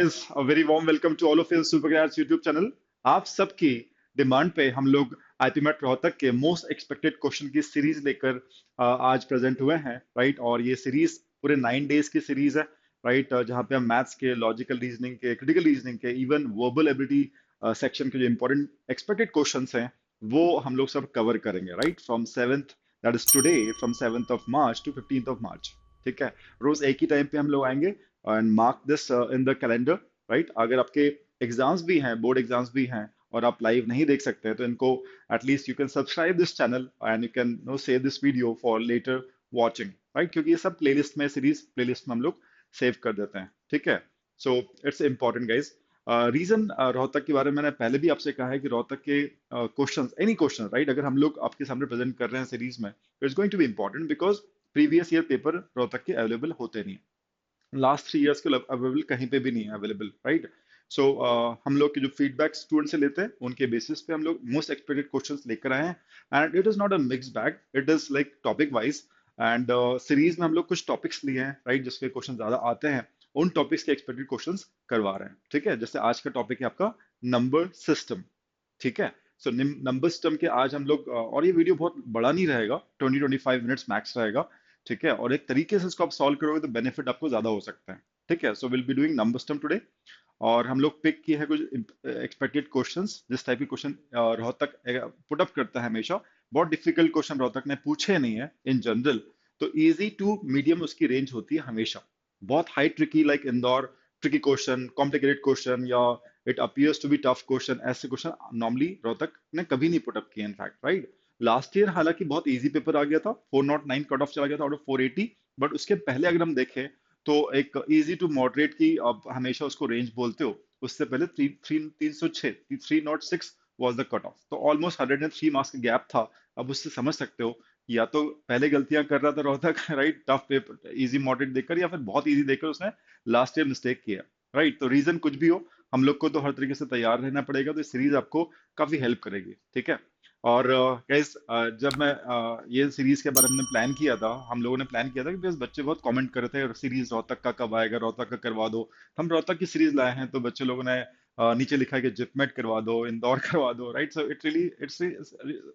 guys, a very warm welcome to all of you Super Grads YouTube channel. आप सबकी demand पे हम लोग आईपी मैट रोहतक के मोस्ट एक्सपेक्टेड क्वेश्चन की सीरीज लेकर आज प्रेजेंट हुए हैं, राइट। और ये सीरीज पूरे 9 डेज की सीरीज है, राइट, जहाँ पे हम मैथ्स के, लॉजिकल रीजनिंग के, क्रिटिकल रीजनिंग के, इवन वर्बल एबिलिटी सेक्शन के जो इंपॉर्टेंट एक्सपेक्टेड क्वेश्चंस हैं वो हम लोग सब कवर करेंगे, right, from 7th, that is today, from 7th of March two 15th of March. ठीक है, रोज एक ही टाइम पे हम लोग आएंगे and mark this in the calendar, right. अगर आपके एग्जाम्स भी हैं, बोर्ड एग्जाम्स भी हैं और आप लाइव नहीं देख सकते हैं तो इनको at least you can subscribe this channel and you can no save this video for later watching, right, क्योंकि ये सब प्लेलिस्ट में, सीरीज प्लेलिस्ट में हम लोग सेव कर देते हैं। ठीक है, so it's important guys. Reason Rohtak के बारे में मैंने पहले भी आपसे कहा है कि रोहतक के क्वेश्चन, एनी क्वेश्चन, राइट, अगर हम लोग आपके सामने प्रेजेंट कर रहे हैं सीरीज में, it's going to be important because previous year paper Rohtak के अवेलेबल होते नहीं, लास्ट 3 इयर्स के अवेलेबल कहीं पे भी नहीं है अवेलेबल, राइट। सो हम लोग के जो फीडबैक स्टूडेंट से लेते हैं उनके बेसिस पे हम लोग मोस्ट एक्सपेक्टेड क्वेश्चंस लेकर आए हैं and it is not a mix bag, it is like topic wise. And series में हम लोग कुछ टॉपिक्स लिए हैं, राइट, जिसके क्वेश्चन ज्यादा आते हैं, उन टॉपिक्स के एक्सपेक्टेड क्वेश्चंस करवा रहे हैं। ठीक है, जैसे आज का टॉपिक है आपका नंबर सिस्टम। ठीक है, सो नंबर सिस्टम के आज हम लोग और ये वीडियो बहुत बड़ा नहीं रहेगा, 20-25 मिनट्स मैक्स रहेगा। ठीक है, और एक तरीके से इसको आप सॉल्व करोगे तो बेनिफिट आपको ज्यादा हो सकता है। ठीक है, so will be doing number system today. और हम लोग पिक किए हैं कुछ एक्सपेक्टेड क्वेश्चंस, जिस टाइप के क्वेश्चन रोहतक पुट अप करता है हमेशा। बहुत डिफिकल्ट क्वेश्चन रोहतक ने पूछे नहीं है इन जनरल, तो इजी टू मीडियम उसकी रेंज होती है हमेशा। बहुत high tricky like Indore tricky question, complicated question, या it appears to be tough question, ऐसे क्वेश्चन नॉर्मली रोहतक ने कभी नहीं पुट अप किए इनफैक्ट, राइट। लास्ट ईयर हालांकि बहुत इजी पेपर आ गया था, 409 कट ऑफ चला गया था आउट ऑफ 480, बट उसके पहले अगर हम देखें तो एक इजी टू मॉडरेट की आप हमेशा उसको रेंज बोलते हो, उससे पहले 306, 306 वॉज द कट ऑफ, तो ऑलमोस्ट 103 मार्क्स का गैप था। अब उससे समझ सकते हो या तो पहले गलतियां कर रहा था Rohtak right, tough paper easy moderate देकर, या फिर बहुत इजी देकर उसने लास्ट ईयर मिस्टेक किया, राइट। तो रीजन कुछ भी हो, हम लोग को तो हर तरीके से तैयार रहना पड़ेगा, तो सीरीज आपको काफी हेल्प करेगी। ठीक है, और गाइस जब मैं ये सीरीज के बारे में प्लान किया था, हम लोगों ने प्लान किया था कि बस बच्चे बहुत कमेंट कर रहे थे सीरीज रोहतक का कब आएगा, रोहतक का करवा दो। तो हम रोहतक की सीरीज लाए हैं, तो बच्चे लोगों ने नीचे लिखा है कि जिपमेट करवा दो, इंदौर करवा दो, right. So it really it's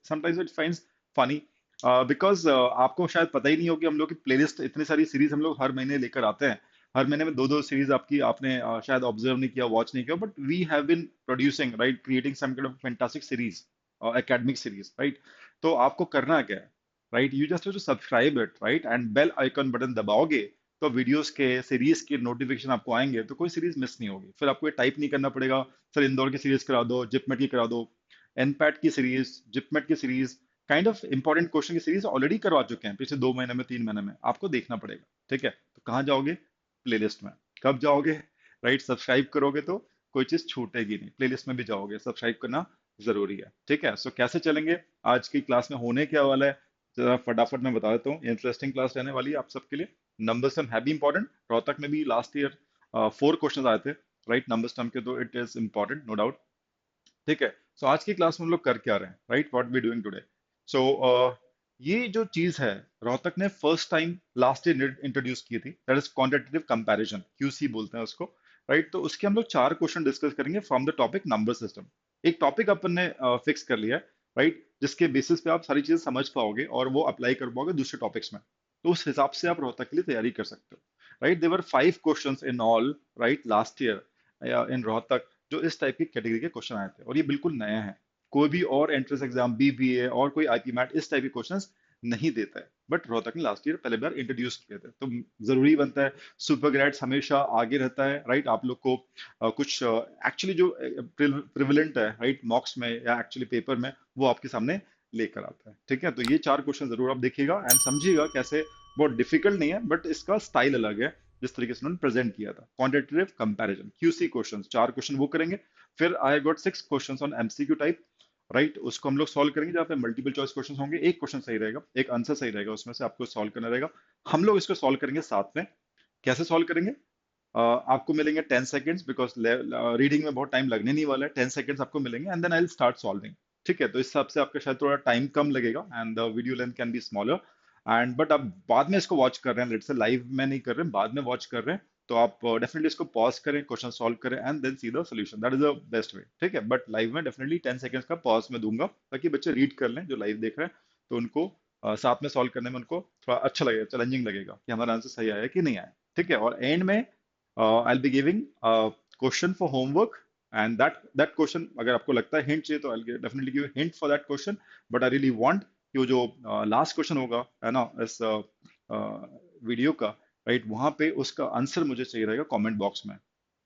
sometimes it finds funny because आपको शायद पता ही नहीं हो कि हम लोग की प्लेलिस्ट इतनी सारी सीरीज हम लोग हर महीने लेकर आते हैं। हर महीने में दो दो सीरीज आपकी आपने शायद ऑब्जर्व नहीं किया, वॉच नहीं किया, but we have been producing, right, creating some kind of fantastic series, academic series, right. तो आपको करना क्या है, right, you just to subscribe it, right, and bell icon button दबाओगे तो वीडियोस के, सीरीज के नोटिफिकेशन आपको आएंगे, तो कोई सीरीज मिस नहीं होगी। फिर आपको ये टाइप नहीं करना पड़ेगा सर इंदौर की सीरीज करा दो, जिपमेट की करा दो, एनपैट की सीरीज, जिपमेट की series, kind of important question की सीरीज ऑलरेडी करवा चुके हैं पिछले 2 महीने में, 3 महीने में, आपको देखना पड़ेगा। ठीक है, तो कहाँ जाओगे, प्लेलिस्ट में। कब जाओगे, राइट, सब्सक्राइब करोगे तो कोई चीज छूटेगी नहीं, प्लेलिस्ट में भी जाओगे, सब्सक्राइब करना जरूरी है। ठीक है, सो कैसे चलेंगे आज की क्लास में, होने क्या वाला है जरा फटाफट मैं बता देता हूँ। इंटरेस्टिंग क्लास रहने वाली है आप सबके लिए। नंबर सम है भी इंपॉर्टेंट, रोहतक में भी लास्ट ईयर 4 क्वेश्चन आए थे, राइट, नंबर सम के, तो it is important no doubt. ठीक है, सो आज की क्लास में हम लोग कर क्या रहे हैं, right, what we doing today. So ये जो चीज है रोहतक ने first time last year introduce की थी, that is quantitative comparison, QC बोलते हैं उसको, राइट। तो उसके हम लोग 4 क्वेश्चन डिस्कस करेंगे from the topic number system. एक टॉपिक अपन ने फिक्स कर लिया है, राइट, जिसके बेसिस पे आप सारी चीजें समझ पाओगे और वो अप्लाई कर पाओगे दूसरे टॉपिक्स में, तो उस हिसाब से आप रोहतक के लिए तैयारी कर सकते हो, right. There were 5 question in all, right, last year in Rohtak, जो इस टाइप की कैटेगरी के क्वेश्चन आए थे, और ये बिल्कुल नया है। कोई भी और एंट्रेंस एग्जाम, बीबीए और कोई आईपी मैट इस टाइप के क्वेश्चंस नहीं देता है, बट रोहतक ने लास्ट ईयर पहले बार इंट्रोड्यूस किए थे, तो जरूरी बनता है। सुपर ग्रेड्स हमेशा आगे रहता है, राइट, आप लोग को कुछ एक्चुअली जो प्रिविलेंट है, राइट, मॉक्स में या एक्चुअली पेपर में, वो आपके सामने लेकर आता है। ठीक है, तो ये 4 क्वेश्चन जरूर आप देखिएगा एंड समझिएगा कैसे, बहुत डिफिकल्ट नहीं है बट इसका स्टाइल अलग है, जिस तरीके से उन्होंने प्रेजेंट किया था। Quantitative comparison, QC questions, 4 question वो करेंगे। फिर I got 6 questions on MCQ type, right, उसको हम लोग सॉल्व करेंगे, जहाँ पे मल्टीपल चॉइस क्वेश्चन होंगे, एक क्वेश्चन सही रहेगा, एक आंसर सही रहेगा, उसमें से आपको सॉल्व करना रहेगा। हम लोग इसको सॉल्व करेंगे साथ में। कैसे सॉल्व करेंगे, आपको मिलेंगे 10 सेकेंड्स, बिकॉज रीडिंग में बहुत टाइम लगने नहीं वाला है, 10 सेकेंड्स आपको मिलेंगे and then I will start solving. ठीक है, तो इस हिसाब से आपका शायद थोड़ा टाइम कम लगेगा and the video length can be smaller, and but आप बाद में इसको वॉच कर रहे हैं, लेट्स से लाइव में नहीं कर रहे हैं, बाद में वॉच कर रहे हैं, तो आप डेफिनेटली इसको पॉज करें, क्वेश्चन सॉल्व करें and then see the solution, that is the best way, ठीक है। बट लाइव में डेफिनेटली 10 सेकंड्स का पॉज में दूंगा ताकि बच्चे रीड कर लें जो लाइव देख रहे हैं, तो उनको साथ में सॉल्व करने में उनको थोड़ा अच्छा लगेगा, चैलेंजिंग लगेगा कि हमारा आंसर सही आया कि नहीं आया, ठीक है। और एंड में I will be giving question for homework, and that question अगर आपको लगता है हिंट चाहिए तो I definitely give hint for that question, but I really want कि वो जो लास्ट क्वेश्चन होगा है ना इस वीडियो का, राइट, वहां पे उसका आंसर मुझे चाहिए रहेगा कमेंट बॉक्स में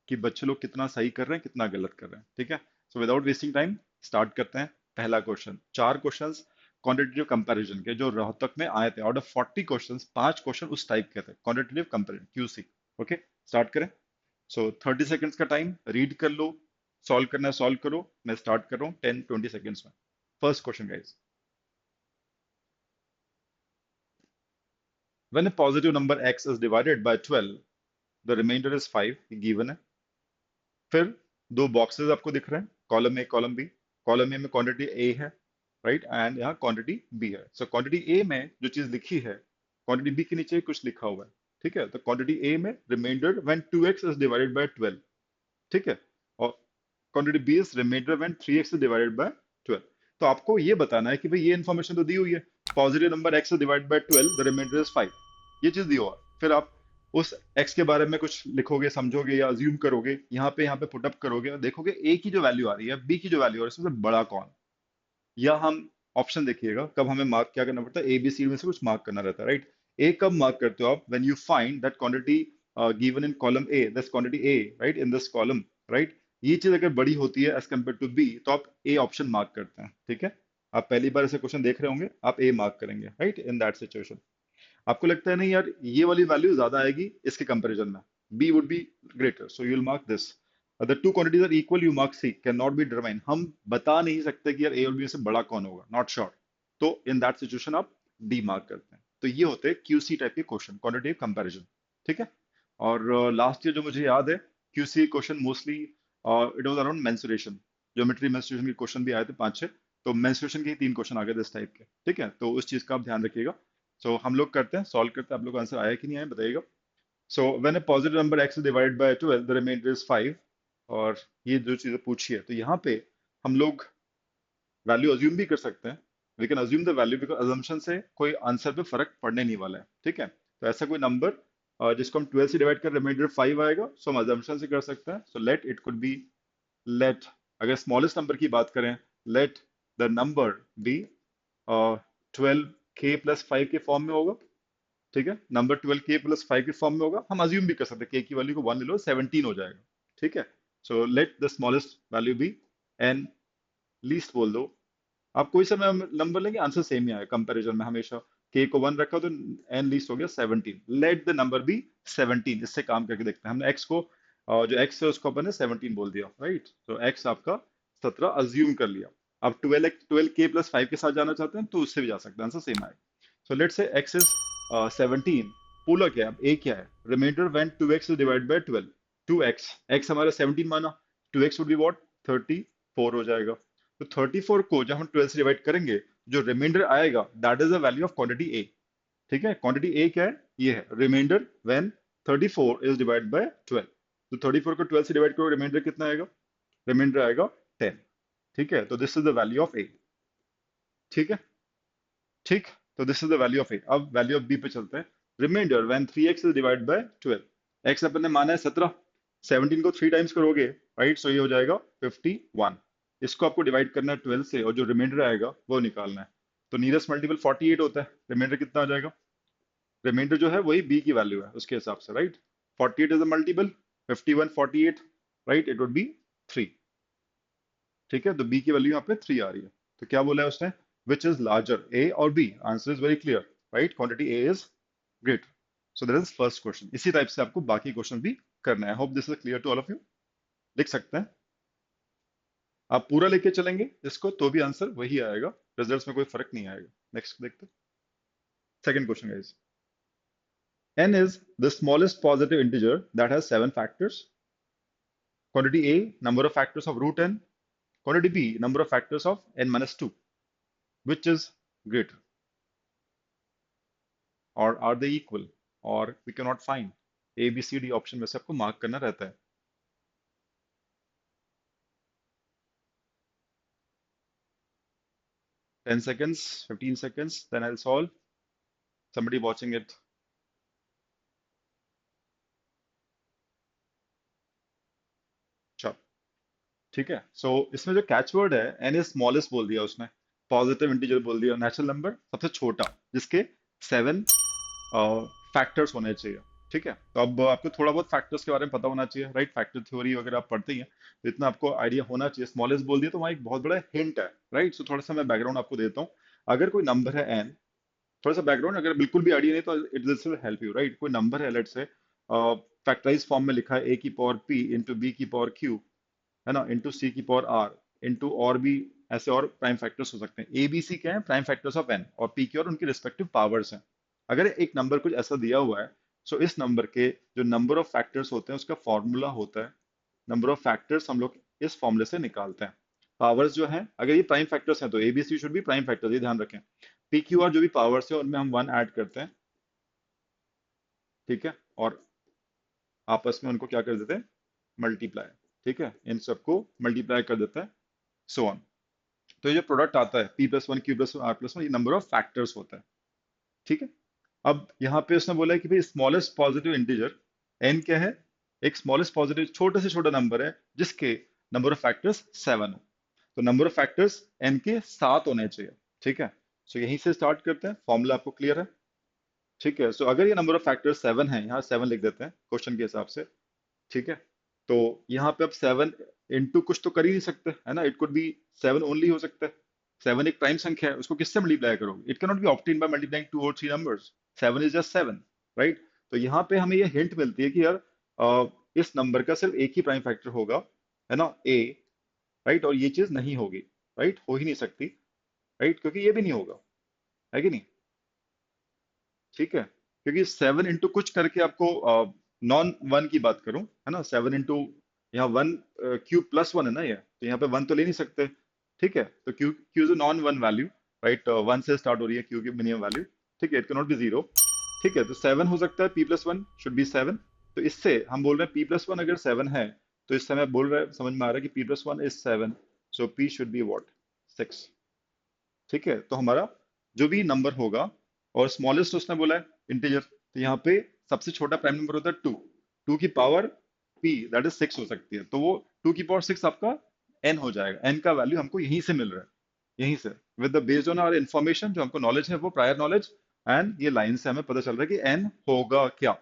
कि बच्चे लोग कितना सही कर रहे हैं कितना गलत कर रहे हैं, ठीक है। So without wasting time start करते हैं। पहला क्वेश्चन, चार क्वेश्चंस क्वांटिटेटिव कंपैरिजन के जो रोहतक में आए थे, आउट ऑफ 40 क्वेश्चंस 5 क्वेश्चन उस टाइप के थे, quantitative comparison QC. Okay, start करें। सो 30 सेकंड्स का टाइम, रीड कर लो, सॉल्व करना है सॉल्व करो। मैं स्टार्ट कर रहा हूँ 10-20 सेकंड्स में। First question guys, when a positive number x is divided by 12, the remainder is 5, ये given है। फिर दो बॉक्सेस आपको दिख रहे हैं, column A column B. Column A में क्वांटिटी ए है, राइट, एंड यहाँ क्वांटिटी बी है। सो क्वांटिटी ए में जो चीज लिखी है, क्वांटिटी बी के नीचे कुछ लिखा हुआ है, ठीक है। तो क्वांटिटी ए में remainder when 2x is divided by 12, ठीक है। और quantity B is remainder when 3x is divided by 12। तो आपको ये बताना है कि भाई ये इन्फॉर्मेशन तो दी हुई है, positive number x is divided by 12, the remainder is 5, ये चीज दी हुआ है। फिर आप उस x के बारे में कुछ लिखोगे, समझोगे या अज्यूम करोगे, यहाँ पे पुट अप करोगे और देखोगे a की जो वैल्यू आ रही है, b की जो वैल्यू आ रही है, उसमें से बड़ा कौन। या हम ऑप्शन देखिएगा कब हमें मार्क क्या करना पड़ता है, ए बी सी में से कुछ मार्क करना रहता है, राइट। ए कब मार्क करते हो आप, when you find that quantity given in column A, this quantity A, right, in this column, right, ये चीज अगर बड़ी होती है एज कम्पेयर टू बी, तो आप ए ऑप्शन मार्क करते हैं, ठीक है। आप पहली बार ऐसे क्वेश्चन देख रहे होंगे, आप ए मार्क करेंगे, राइट, इन दैट सिचुएशन। आपको लगता है नहीं यार ये वाली वैल्यू ज्यादा आएगी इसके कंपैरिजन में, B would be greater, so you will mark this. The two quantities are equal, you mark C, can not be determine, हम बता नहीं सकते कि यार ए और बी में से बड़ा कौन होगा, नॉट श्योर, तो इन दैट सिचुएशन आप डी मार्क करते हैं। तो ये होते हैं क्यूसी टाइप के क्वेश्चन, क्वांटिटेटिव कंपैरिजन, ठीक है। और लास्ट ईयर जो मुझे याद है QC question mostly it was around mensuration, geometry mensuration के क्वेश्चन भी आए थे 5-6, तो मेंसुरेशन के ही 3 क्वेश्चन आ गए इस टाइप के, ठीक है। तो उस चीज का आप ध्यान रखिएगा। सो हम लोग करते हैं, सॉल्व करते हैं, आप लोग का आंसर आया कि नहीं आया बताइएगा। So when a positive number x is divided by 12, the remainder is 5, और ये जो चीजें पूछी है, तो यहाँ पे हम लोग वैल्यू अज्यूम भी कर सकते हैं, we can assume the value because assumption से कोई आंसर पे फर्क पड़ने नहीं वाला है, ठीक है। तो ऐसा कोई नंबर जिसको हम 12 से डिवाइड कर रिमाइंडर 5 आएगा, सो हम अजम्पशन से कर सकते हैं। So let it could be, let, अगर स्मॉलेस्ट नंबर की बात करें, let the number B 12k+5 के फॉर्म में होगा, ठीक है। नंबर 12k+5 के फॉर्म में होगा, हम अज्यूम भी कर सकते हैं k की वैल्यू को 1 ले लो, 17 हो जाएगा, ठीक है। So let the smallest value be n, least बोल दो। आप कोई सा नंबर लेंगे आंसर सेम ही आएगा कंपैरिजन में हमेशा। k को 1 रखा तो n लीस्ट हो गया 17, लेट द नंबर बी 17। इससे काम करके देखते हैं, हमने x को जो x है उसको अपन ने 17 बोल दिया, राइट। तो x आपका 17 अज्यूम कर लिया। अब 12k+5 के साथ जाना चाहते हैं तो उससे भी जा सकते हैं, आंसर सेम आएगा। So let say x is 17, पोलर क्या है, अब a क्या है, reminder when 2x is divide by 12, 2x, x हमारा 17 माना, 2x वुड बी व्हाट, 34 हो जाएगा। तो 34 को जब हम 12 से डिवाइड करेंगे, जो रिमाइंडर आएगा that is the value of quantity A, ठीक है। क्वांटिटी ए क्या है, ये है reminder when 34 is divide by 12। तो 34 को 12 से डिवाइड करो, रिमाइंडर कितना आएगा, रिमाइंडर आएगा 10, ठीक है। तो this is the value of A, ठीक है, ठीक। तो this is the value of A. अब वैल्यू ऑफ बी पे चलते हैं। Reminder when 3x is divide by 12, x अपन ने माना है 17, 17 को 3 टाइम्स करोगे, राइट, सो ये हो जाएगा 51। इसको आपको डिवाइड करना है 12 से और जो रिमाइंडर आएगा वो निकालना है। तो नियरेस्ट मल्टीपल 48 होता है, रिमाइंडर कितना आ जाएगा, रिमाइंडर जो है वही बी की वैल्यू है उसके हिसाब से, right. 48 is a multiple, 51 48, right, it would B 3, ठीक है। तो बी की वैल्यू यहाँ पे 3 आ रही है। तो क्या बोला है उसने, विच इज लार्जर, ए और B, answer is very clear, right, quantity A is greater. So that is first question. इसी टाइप से आपको बाकी क्वेश्चन भी करना है। Hope this is clear to all of you. लिख सकते हैं, आप पूरा लेके चलेंगे इसको तो भी आंसर वही आएगा, रिजल्ट्स में कोई फर्क नहीं आएगा। नेक्स्ट देखते हैं, second question guys. n is the smallest positive integer that has 7 factors. Quantity a, number of factors of root n. Quantity b, number of factors of n minus 2. Which is greater? Or are they equal? Or we cannot find? ABCD option में से आपको mark करना रहता है। 10 seconds, 15 seconds, then I'll solve. Somebody watching it. अच्छा, ठीक है। सो इसमें जो कैच वर्ड है, एन इज स्मॉलेस्ट बोल दिया उसने, पॉजिटिव इंटीजर बोल दिया, नेचुरल नंबर सबसे छोटा जिसके 7 फैक्टर्स होने चाहिए। ठीक है, तो अब आपको थोड़ा बहुत फैक्टर्स के बारे में पता होना चाहिए, राइट? फैक्टर थ्योरी वगैरह आप पढ़ते ही हैं, तो इतना आपको आइडिया होना चाहिए। स्मॉलेस्ट बोल दिया तो वहाँ एक बहुत बड़ा हिंट है, राइट? सो थोड़ा सा मैं बैकग्राउंड आपको देता हूँ। अगर कोई नंबर है एन, थोड़ा सा बैकग्राउंड, अगर बिल्कुल भी आइडिया नहीं तो it will help you, right? कोई नंबर है, लेट्स से फैक्टराइज फॉर्म में लिखा है, ए की पावर पी इंटू बी की पावर क्यू, है ना, इंटू सी की पावर आर, इंटू और भी ऐसे और प्राइम फैक्टर्स हो सकते हैं। ए बी सी क्या है? प्राइम फैक्टर्स ऑफ एन, और पी की और उनकी रिस्पेक्टिव पावर्स हैं। अगर एक नंबर कुछ ऐसा दिया हुआ है, सो इस नंबर के जो नंबर ऑफ फैक्टर्स होते हैं उसका फॉर्मूला होता है, नंबर ऑफ फैक्टर्स हम लोग इस फॉर्मूले से निकालते हैं। पावर्स जो है, अगर ये प्राइम फैक्टर्स हैं तो ए बी सी शुड भी प्राइम फैक्टर्स, ये ध्यान रखें। पी क्यू आर जो भी पावर्स है उनमें हम 1 ऐड करते हैं, ठीक है, और आपस में उनको क्या कर देते हैं? मल्टीप्लाई। ठीक है, इन सबको मल्टीप्लाई कर देते हैं, सो ऑन। तो ये जो प्रोडक्ट आता है P+1 Q+1 R+1, ये नंबर ऑफ फैक्टर्स होता है। ठीक है, अब यहाँ पे उसने बोला है कि भाई स्मॉलेस्ट पॉजिटिव इंटीजर n क्या है? एक स्मॉलेस्ट पॉजिटिव छोटे से छोटा नंबर है जिसके नंबर ऑफ फैक्टर्स 7 हो। तो नंबर ऑफ फैक्टर्स n के 7 होने चाहिए। ठीक है, सो यहीं से स्टार्ट करते हैं, फॉर्मूला आपको क्लियर है? ठीक है, सो अगर ये नंबर ऑफ फैक्टर्स 7 है, यहाँ 7 लिख देते हैं क्वेश्चन के हिसाब से। ठीक है, तो यहाँ पे अब 7 इंटू कुछ तो कर ही नहीं सकते, है ना? इट कुड बी 7 ओनली हो सकता है। 7 एक प्राइम संख्या है, उसको किससे मल्टीप्लाई करोगे? It can not be obtain by multiplying 2 और 3 नंबर्स। 7 is just 7, right? तो यहाँ पे हमें ये हिंट मिलती है कि यार इस नंबर का सिर्फ एक ही प्राइम फैक्टर होगा, है ना, ए, राइट? और ये चीज नहीं होगी, राइट? हो ही नहीं सकती, राइट? क्योंकि ये भी नहीं होगा, है कि नहीं? ठीक है, क्योंकि 7 इंटू कुछ करके आपको नॉन वन की बात करूं, है ना, 7 इंटू, यहाँ वन Q+1 है ना, ये तो यहाँ पे वन तो ले नहीं सकते। ठीक है, तो Q is non one value, right? One से स्टार्ट हो रही है क्यू की मिनिमम वैल्यू। ठीक है, it can not be zero. ठीक है, तो 7 हो सकता है, P+1 शुड बी 7। तो इससे हम बोल रहे हैं P+1 अगर 7 है, तो इस समय बोल रहे हैं, समझ में आ रहा है कि P+1 is 7, so P should be what? 6। ठीक है, तो हमारा जो भी नंबर होगा, और स्मॉलेस्ट उसने बोला है इंटीजर, तो यहाँ पे सबसे छोटा प्राइम नंबर होता है 2। 2 की पावर p दैट इज 6 हो सकती है, तो वो 2 की पावर 6 आपका n हो जाएगा। n का वैल्यू हमको यहीं से मिल रहा है, यहीं से, with the based on our information, जो हमको नॉलेज है वो प्रायर नॉलेज, एंड ये लाइन से हमें पता चल रहा है कि n होगा क्या।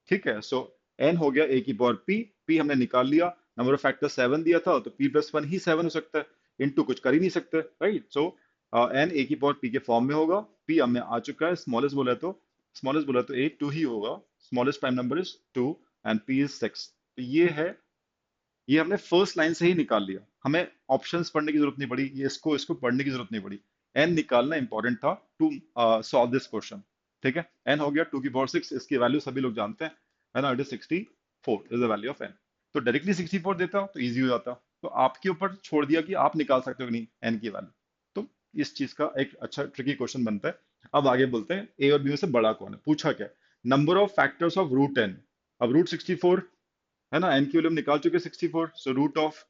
ठीक है, सो n हो गया a की पावर p, p हमने निकाल लिया, नंबर ऑफ फैक्टर 7 दिया था, तो P+1 ही 7 हो सकता है, इनटू कुछ कर ही नहीं सकते, राइट? सो n a की पावर p के फॉर्म में होगा, p हमें आ चुका है, स्मॉलेस्ट बोला तो a 2 ही होगा, smallest prime number is 2 and p is 6। तो ये है, ये हमने फर्स्ट लाइन से ही निकाल लिया, हमें ऑप्शंस पढ़ने की जरूरत नहीं पड़ी, ये इसको इसको पढ़ने की जरूरत नहीं पड़ी। n निकालना इंपॉर्टेंट था टू सॉल्व दिस क्वेश्चन। ठीक है, n हो गया 2 की पावर 6, इसकी वैल्यू सभी लोग जानते हैं, है ना, it is 64 is the value of n। तो डायरेक्टली 64 देता तो इजी हो जाता, तो आपके ऊपर छोड़ दिया कि आप निकाल सकते हो कि नहीं n की वैल्यू। तो इस चीज का एक अच्छा ट्रिकी क्वेश्चन बनता है। अब आगे बोलते हैं, a और b में से बड़ा कौन है, पूछा क्या? Number of factors of root n। अब रूट 64 है ना, एन की वैल्यू हम निकाल चुके 64, सो रूट ऑफ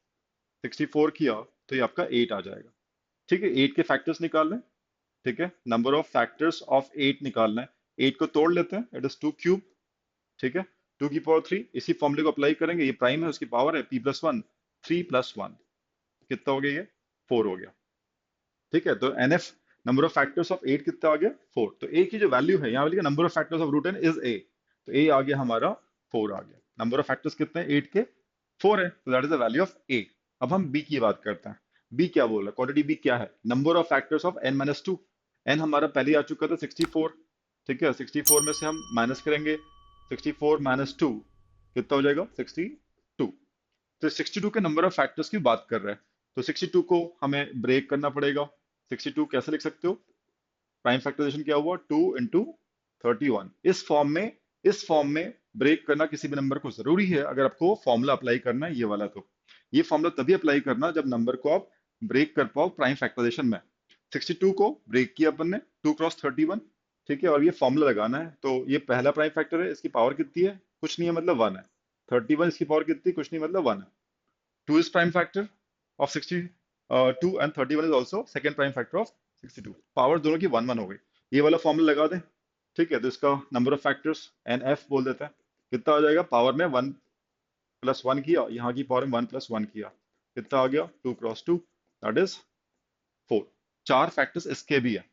64 किया तो ये आपका 8 आ जाएगा। ठीक है, 8 के फैक्टर्स निकालना है। ठीक है, नंबर ऑफ फैक्टर्स ऑफ 8 निकालना है, 8 को तोड़ लेते हैं, इट इज 2 क्यूब। ठीक है, 2 की पावर 3, इसी फॉर्मूले को अप्लाई करेंगे, ये प्राइम है, उसकी पावर है P+1, 3+1 कितना हो गया? ये 4 हो गया। ठीक है, तो NF, number of factors of 8 कितना आ गया? 4। तो A की जो वैल्यू है, यहाँ वाली number of factors of root n is A, तो A आ गया हमारा 4 आ गया। नंबर ऑफ फैक्टर्स कितने हैं 8 के? 4 है, तो that is the value of A। अब हम B की बात करते हैं। B क्या बोल रहा है? क्वांटिटी B क्या है? Number of factors of n-2। n हमारा पहले ही आ चुका था 64। ठीक है, 64 में से हम माइनस करेंगे, 64 माइनस 2 कितना हो जाएगा? 62। तो 62 के नंबर ऑफ फैक्टर्स की बात कर रहे हैं, तो 62 को हमें ब्रेक करना पड़ेगा। 62 कैसे लिख सकते हो? प्राइम फैक्टराइजेशन क्या हुआ? 2 इंटू 31। इस फॉर्म में ब्रेक करना किसी भी नंबर को जरूरी है, अगर आपको फॉर्मूला अप्लाई करना है ये वाला, तो ये फॉर्मूला तभी अप्लाई करना जब नंबर को आप ब्रेक कर पाओ प्राइम फैक्टराइजेशन में। 62 को ब्रेक किया अपन ने, 2 क्रॉस 31। ठीक है, और ये फॉर्मूला लगाना है, तो ये पहला प्राइम फैक्टर है, इसकी पावर कितनी है? कुछ नहीं है मतलब 1 है। 31 इसकी पावर कितनी, कुछ नहीं मतलब 1 है। 2 is prime factor of 62 and 31 is also second prime factor of 62। Power दोनों की 1 1 हो गई। ये वाला फॉर्मूला लगा दें। ठीक है, तो इसका number of factors N F बोल देते हैं। कितना आ जाएगा, पावर में 1 प्लस 1 किया, यहाँ की पावर में 1 प्लस 1 किया, कितना आ गया 2 क्रॉस 2, दैट इज 4। चार फैक्टर्स इसके भी है।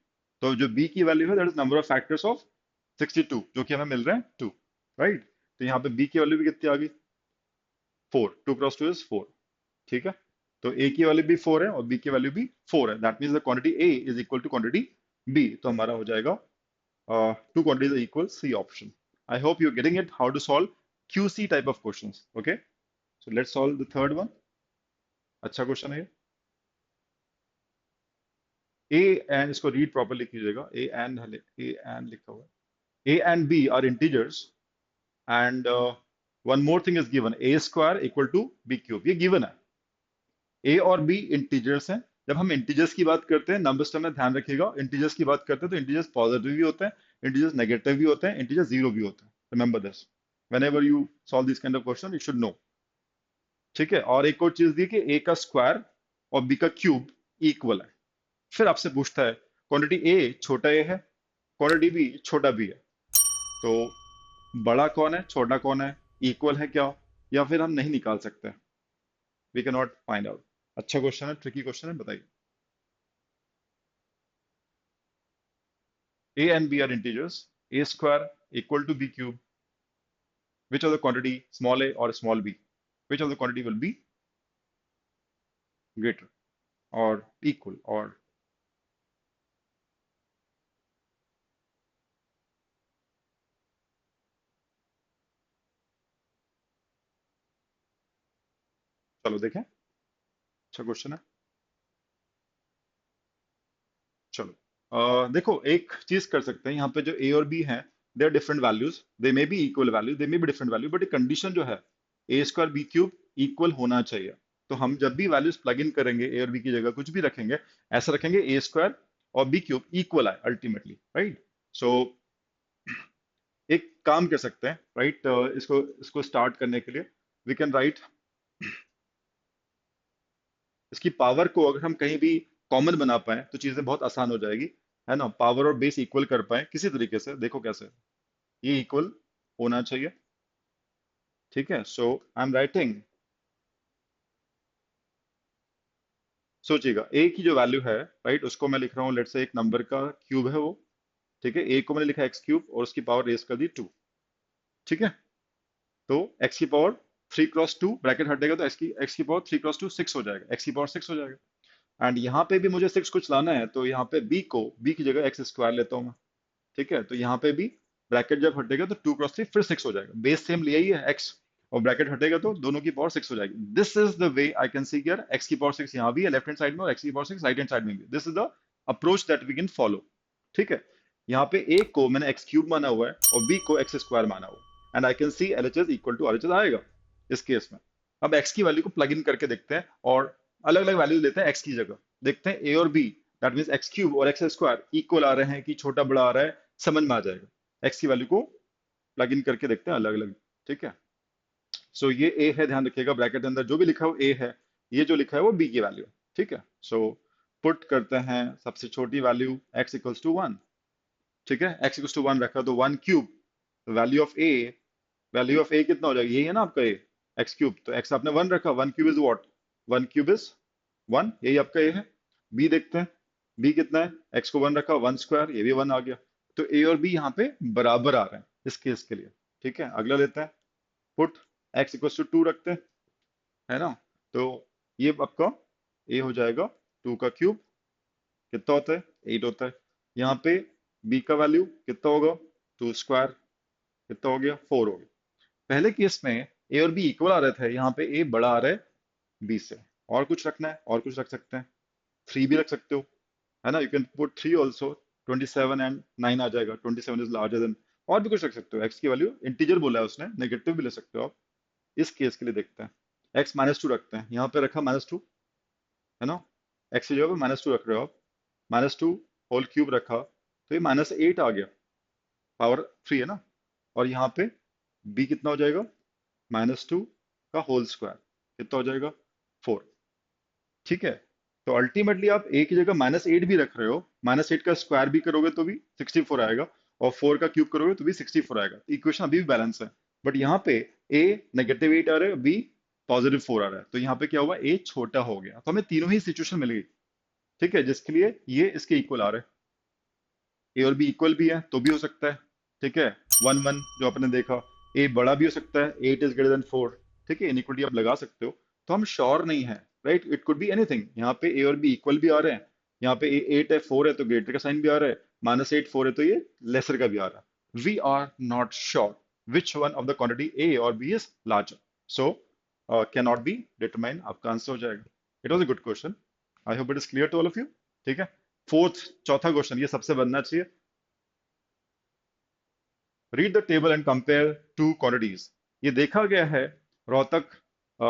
तो जो बी की वैल्यू है that is number of factors of 62 जो कि हमें मिल रहे हैं 2, राइट। तो यहाँ पे बी की वैल्यू भी कितनी आ गई, 4। 2 क्रॉस 2 इज 4। ठीक है, तो ए की वैल्यू भी 4 है और बी की वैल्यू भी 4 है, that means the quantity A is equal to quantity B. तो हमारा हो जाएगा two quantities equal C option. I hope you are getting it how to solve QC type of questions. Okay, so let's solve the third one. अच्छा question है A and, इसको read properly कीजिएगा। A and लिखा हुआ है, A and B are integers and one more thing is given, A square equal to be cube, ये given है। ए और बी इंटीजर्स हैं। जब हम इंटीजर्स की बात करते हैं, नंबर सिस्टम में ध्यान रखिएगा, इंटीजर्स की बात करते हैं तो इंटीजर्स पॉजिटिव भी होते हैं, इंटीजर्स नेगेटिव भी होते हैं, इंटीजर्स जीरो भी होते हैं। Remember this whenever you solve this kind of question you should know. ठीक है, और एक और चीज दी कि ए का स्क्वायर और बी का क्यूब इक्वल है। फिर आपसे पूछता है क्वांटिटी ए छोटा ए है, क्वांटिटी बी छोटा बी है, तो बड़ा कौन है छोटा कौन है, इक्वल है क्या, या फिर हम नहीं निकाल सकते, we can not find out. अच्छा क्वेश्चन है, ट्रिकी क्वेश्चन है, बताइए। A and B are integers. A square equal to B cube. Which of the quantity small a or small b? Which of the quantity will be greater or equal or चलो देखें। अच्छा question है। चलो देखो एक चीज कर सकते हैं, यहाँ पे जो ए और बी हैं they are different values, they may be equal value, they may be different value, but एक कंडीशन जो है A square B cube equal होना चाहिए। तो हम जब भी वैल्यूज प्लग इन करेंगे ए और बी की जगह कुछ भी रखेंगे, ऐसा रखेंगे ए स्क्वायर और बी क्यूब इक्वल आए अल्टीमेटली, राइट। सो एक काम कर सकते हैं, राइट, इसको इसको स्टार्ट करने के लिए वी कैन राइट इसकी पावर को अगर हम कहीं भी कॉमन बना पाए तो चीजें बहुत आसान हो जाएगी, है ना। पावर और बेस इक्वल कर पाए किसी तरीके से, देखो कैसे, ये इक्वल होना चाहिए। ठीक है, सो आई एम राइटिंग, सोचिएगा ए की जो वैल्यू है, राइट, उसको मैं लिख रहा हूँ लेट से एक नंबर का क्यूब है वो। ठीक है, ए को मैंने लिखा एक्स क्यूब और उसकी पावर रेस कर दी 2। ठीक है, तो एक्स की पावर 3 क्रॉस 2 ब्रैकेट हटेगा तो एक्स की पावर 3 क्रॉस 2 6 हो जाएगा, एक्स की पावर 6 हो जाएगा। एंड यहाँ पे भी मुझे 6 कुछ लाना है, तो यहाँ पे बी की जगह एक्स स्क्वायर लेता हूँ मैं। ठीक है, तो यहाँ पे भी ब्रैकेट जब हटेगा तो 2 क्रॉस 3 फिर 6 हो जाएगा, बेस सेम लिया ही है एक्स, और ब्रैकेट हटेगा तो दोनों की पावर 6 हो जाएगी। This is the way I can see here, x की पावर 6 यहाँ भी है लेफ्ट हैंड साइड में और एक्स की पावर 6 राइट हैंड साइड में भी। This is the approach that we can follow. ठीक है, यहाँ पे ए को मैंने एक्स क्यूब माना हुआ है और बी को एक्स स्क्वायर माना हुआ है, and I can see L H S equal to R H S आएगा इस केस में। अब एक्स की वैल्यू को प्लग इन करके देखते हैं और अलग अलग वैल्यू लेते हैं एक्स की जगह, देखते हैं ए और B, that means X cube और एक्स स्क्वायर इक्वल आ रहे हैं कि छोटा बड़ा आ रहा है, समझ में आ जाएगा। एक्स की वैल्यू को प्लग इन करके देखते हैं अलग अलग। ठीक है, सो ये ए है, ध्यान रखिएगा ब्रैकेट के अंदर जो भी लिखा हो ए है, ये जो लिखा है वो बी की वैल्यू है। ठीक है, सो पुट करते हैं सबसे छोटी वैल्यू एक्स इक्वल्स टू 1। ठीक है, एक्स इक्वल्स टू 1 रखा तो 1 cube, value of A, value of A कितना हो जाएगा, यही है ना आपका ए, एक्स क्यूब, तो एक्स आपने 1 रखा, 1 cube is what, 1 cube is 1, यही आपका ए है। बी देखते हैं, बी कितना है, एक्स को 1 रखा, 1 स्क्वायर, ये भी 1 आ गया। तो ए और बी यहाँ पे बराबर आ रहे हैं इस केस के लिए। ठीक है, अगला लेते हैं, पुट एक्स इक्वल टू 2 रखते हैं, है ना। तो ये आपका ए हो जाएगा 2 का क्यूब, कितना होता है 8 होता है। यहाँ पे बी का वैल्यू कितना होगा, 2 स्क्वायर, कितना हो गया 4 हो गया। पहले केस में ए और बी इक्वल आ रहे थे, यहाँ पे ए बड़ा आ रहा है बी से। और कुछ रखना है, और कुछ रख सकते हैं, 3 भी रख सकते हो, है ना, you can put 3 also. 27 and 9 आ जाएगा, 27 इज लार्जर देन। और भी कुछ रख सकते हो, एक्स की वैल्यू इंटीजर बोला है उसने, नेगेटिव भी ले सकते हो आप। इस केस के लिए देखते हैं, एक्स -2 रखते हैं, यहाँ पे रखा -2, है ना, एक्स की जगह पे -2 रख रहे हो आप, -2 होल क्यूब रखा तो ये -8 आ गया, पावर 3 है ना। और यहाँ पे बी कितना हो जाएगा, -2 का होल स्क्वायर, कितना हो जाएगा, 4। ठीक है, तो अल्टीमेटली आप ए की जगह -8 भी रख रहे हो, -8 का स्क्वायर भी करोगे तो भी 64 आएगा, और 4 का क्यूब करोगे तो भी 64 आएगा। इक्वेशन अभी भी बैलेंस है, बट यहाँ पे ए -8 आ रहा है, बी +4 आ रहा है, तो यहाँ पे क्या हुआ, ए छोटा हो गया, तो हमें तीनों ही सिचुएशन मिल गई। ठीक है, जिसके लिए ये इसके इक्वल आ रहा है, ए और बी इक्वल भी है तो भी हो सकता है। ठीक है, 1 1 जो आपने देखा, ए बड़ा भी हो सकता है, 8 > 4। ठीक है, इनइक्वलिटी आप लगा सकते हो, तो हम श्योर नहीं है, right, it could be anything. यहाँ पे ए और बी इक्वल भी आ रहे हैं, यहाँ पे 8 है 4 है तो ग्रेटर का साइन भी आ रहा है, -8 4 है तो ये लेसर का भी आ रहा है। We are not sure which one of the quantity A और B is larger, so can not be determine, आपका आंसर हो जाएगा। It was a good question, I hope it is clear to all of you. ठीक है, fourth, चौथा question, ये सबसे बनना चाहिए। Read the table and compare two quantities. ये देखा गया है, रोहतक अ,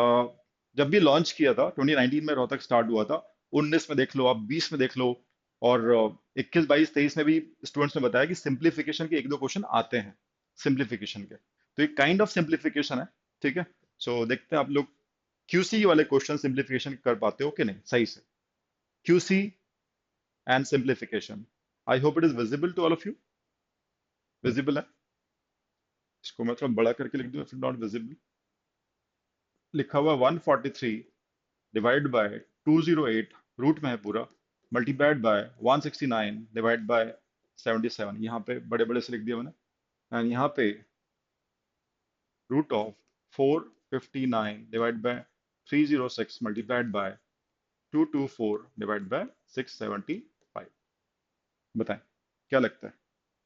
जब भी लॉन्च किया था 2019 में, रोहतक स्टार्ट हुआ था, 19 में देख लो आप, 20 में देख लो, और 21 22 23 में भी स्टूडेंट्स ने बताया कि सिंप्लीफिकेशन के एक दो क्वेश्चन आते हैं, सिंप्लीफिकेशन के, तो एक काइंड ऑफ सिंप्लीफिकेशन है। ठीक है, सो देखते हैं आप लोग क्यूसी वाले क्वेश्चन सिंप्लीफिकेशन कर पाते हो कि नहीं सही से। QC and simplification, I hope it is visible to all of you, visible है? इसको मैं थोड़ा बड़ा करके लिख दूं, इफ नॉट विजिबल। लिखा हुआ 143 डिवाइड बाय 208, रूट में है पूरा, मल्टीप्लाइड बाय 169 डिवाइड बाय 77, यहाँ पे बड़े बड़े से लिख दिया मैंने, एंड यहाँ पे root of 459 divide by 306 multiplied by 224 divide by 675। बताएं क्या लगता है,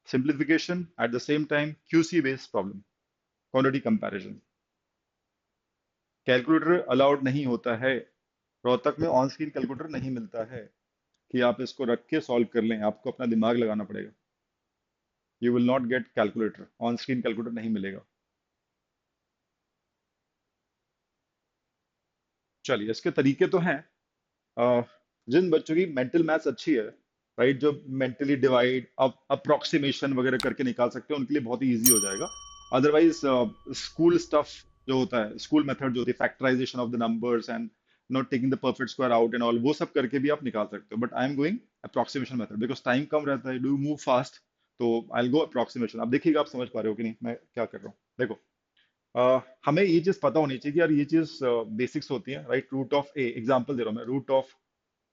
simplification at the same time QC based problem, quantity comparison. Calculator allowed नहीं होता है, रोहतक में ऑन स्क्रीन कैलकुलेटर नहीं मिलता है कि आप इसको रख के सॉल्व कर लें, आपको अपना दिमाग लगाना पड़ेगा। You will not gate calculator, on screen calculator नहीं मिलेगा। चलिए, इसके तरीके तो हैं। अ, जिन बच्चों की मेंटल मैथ्स अच्छी है, राइट, जो मेंटली डिवाइड अब अप्रोक्सीमेशन वगैरह करके निकाल सकते हैं, उनके लिए बहुत ही ईजी हो जाएगा। अदरवाइज स्कूल स्टफ जो होता है, स्कूल मेथड जो होती है, factorization of the numbers and not taking the perfect square out and all, वो सब करके भी आप निकाल सकते हो, but I am going approximation method because time कम रहता है, डू मूव फास्ट, तो आई विल गो अप्रोक्सीमेशन। अब देखिएगा, आप समझ पा रहे हो कि नहीं मैं क्या कर रहा हूँ। देखो, हमें ये चीज पता होनी चाहिए कि यार ये चीज बेसिक्स होती है, right. Root of A, example दे रहा हूँ मैं, रूट ऑफ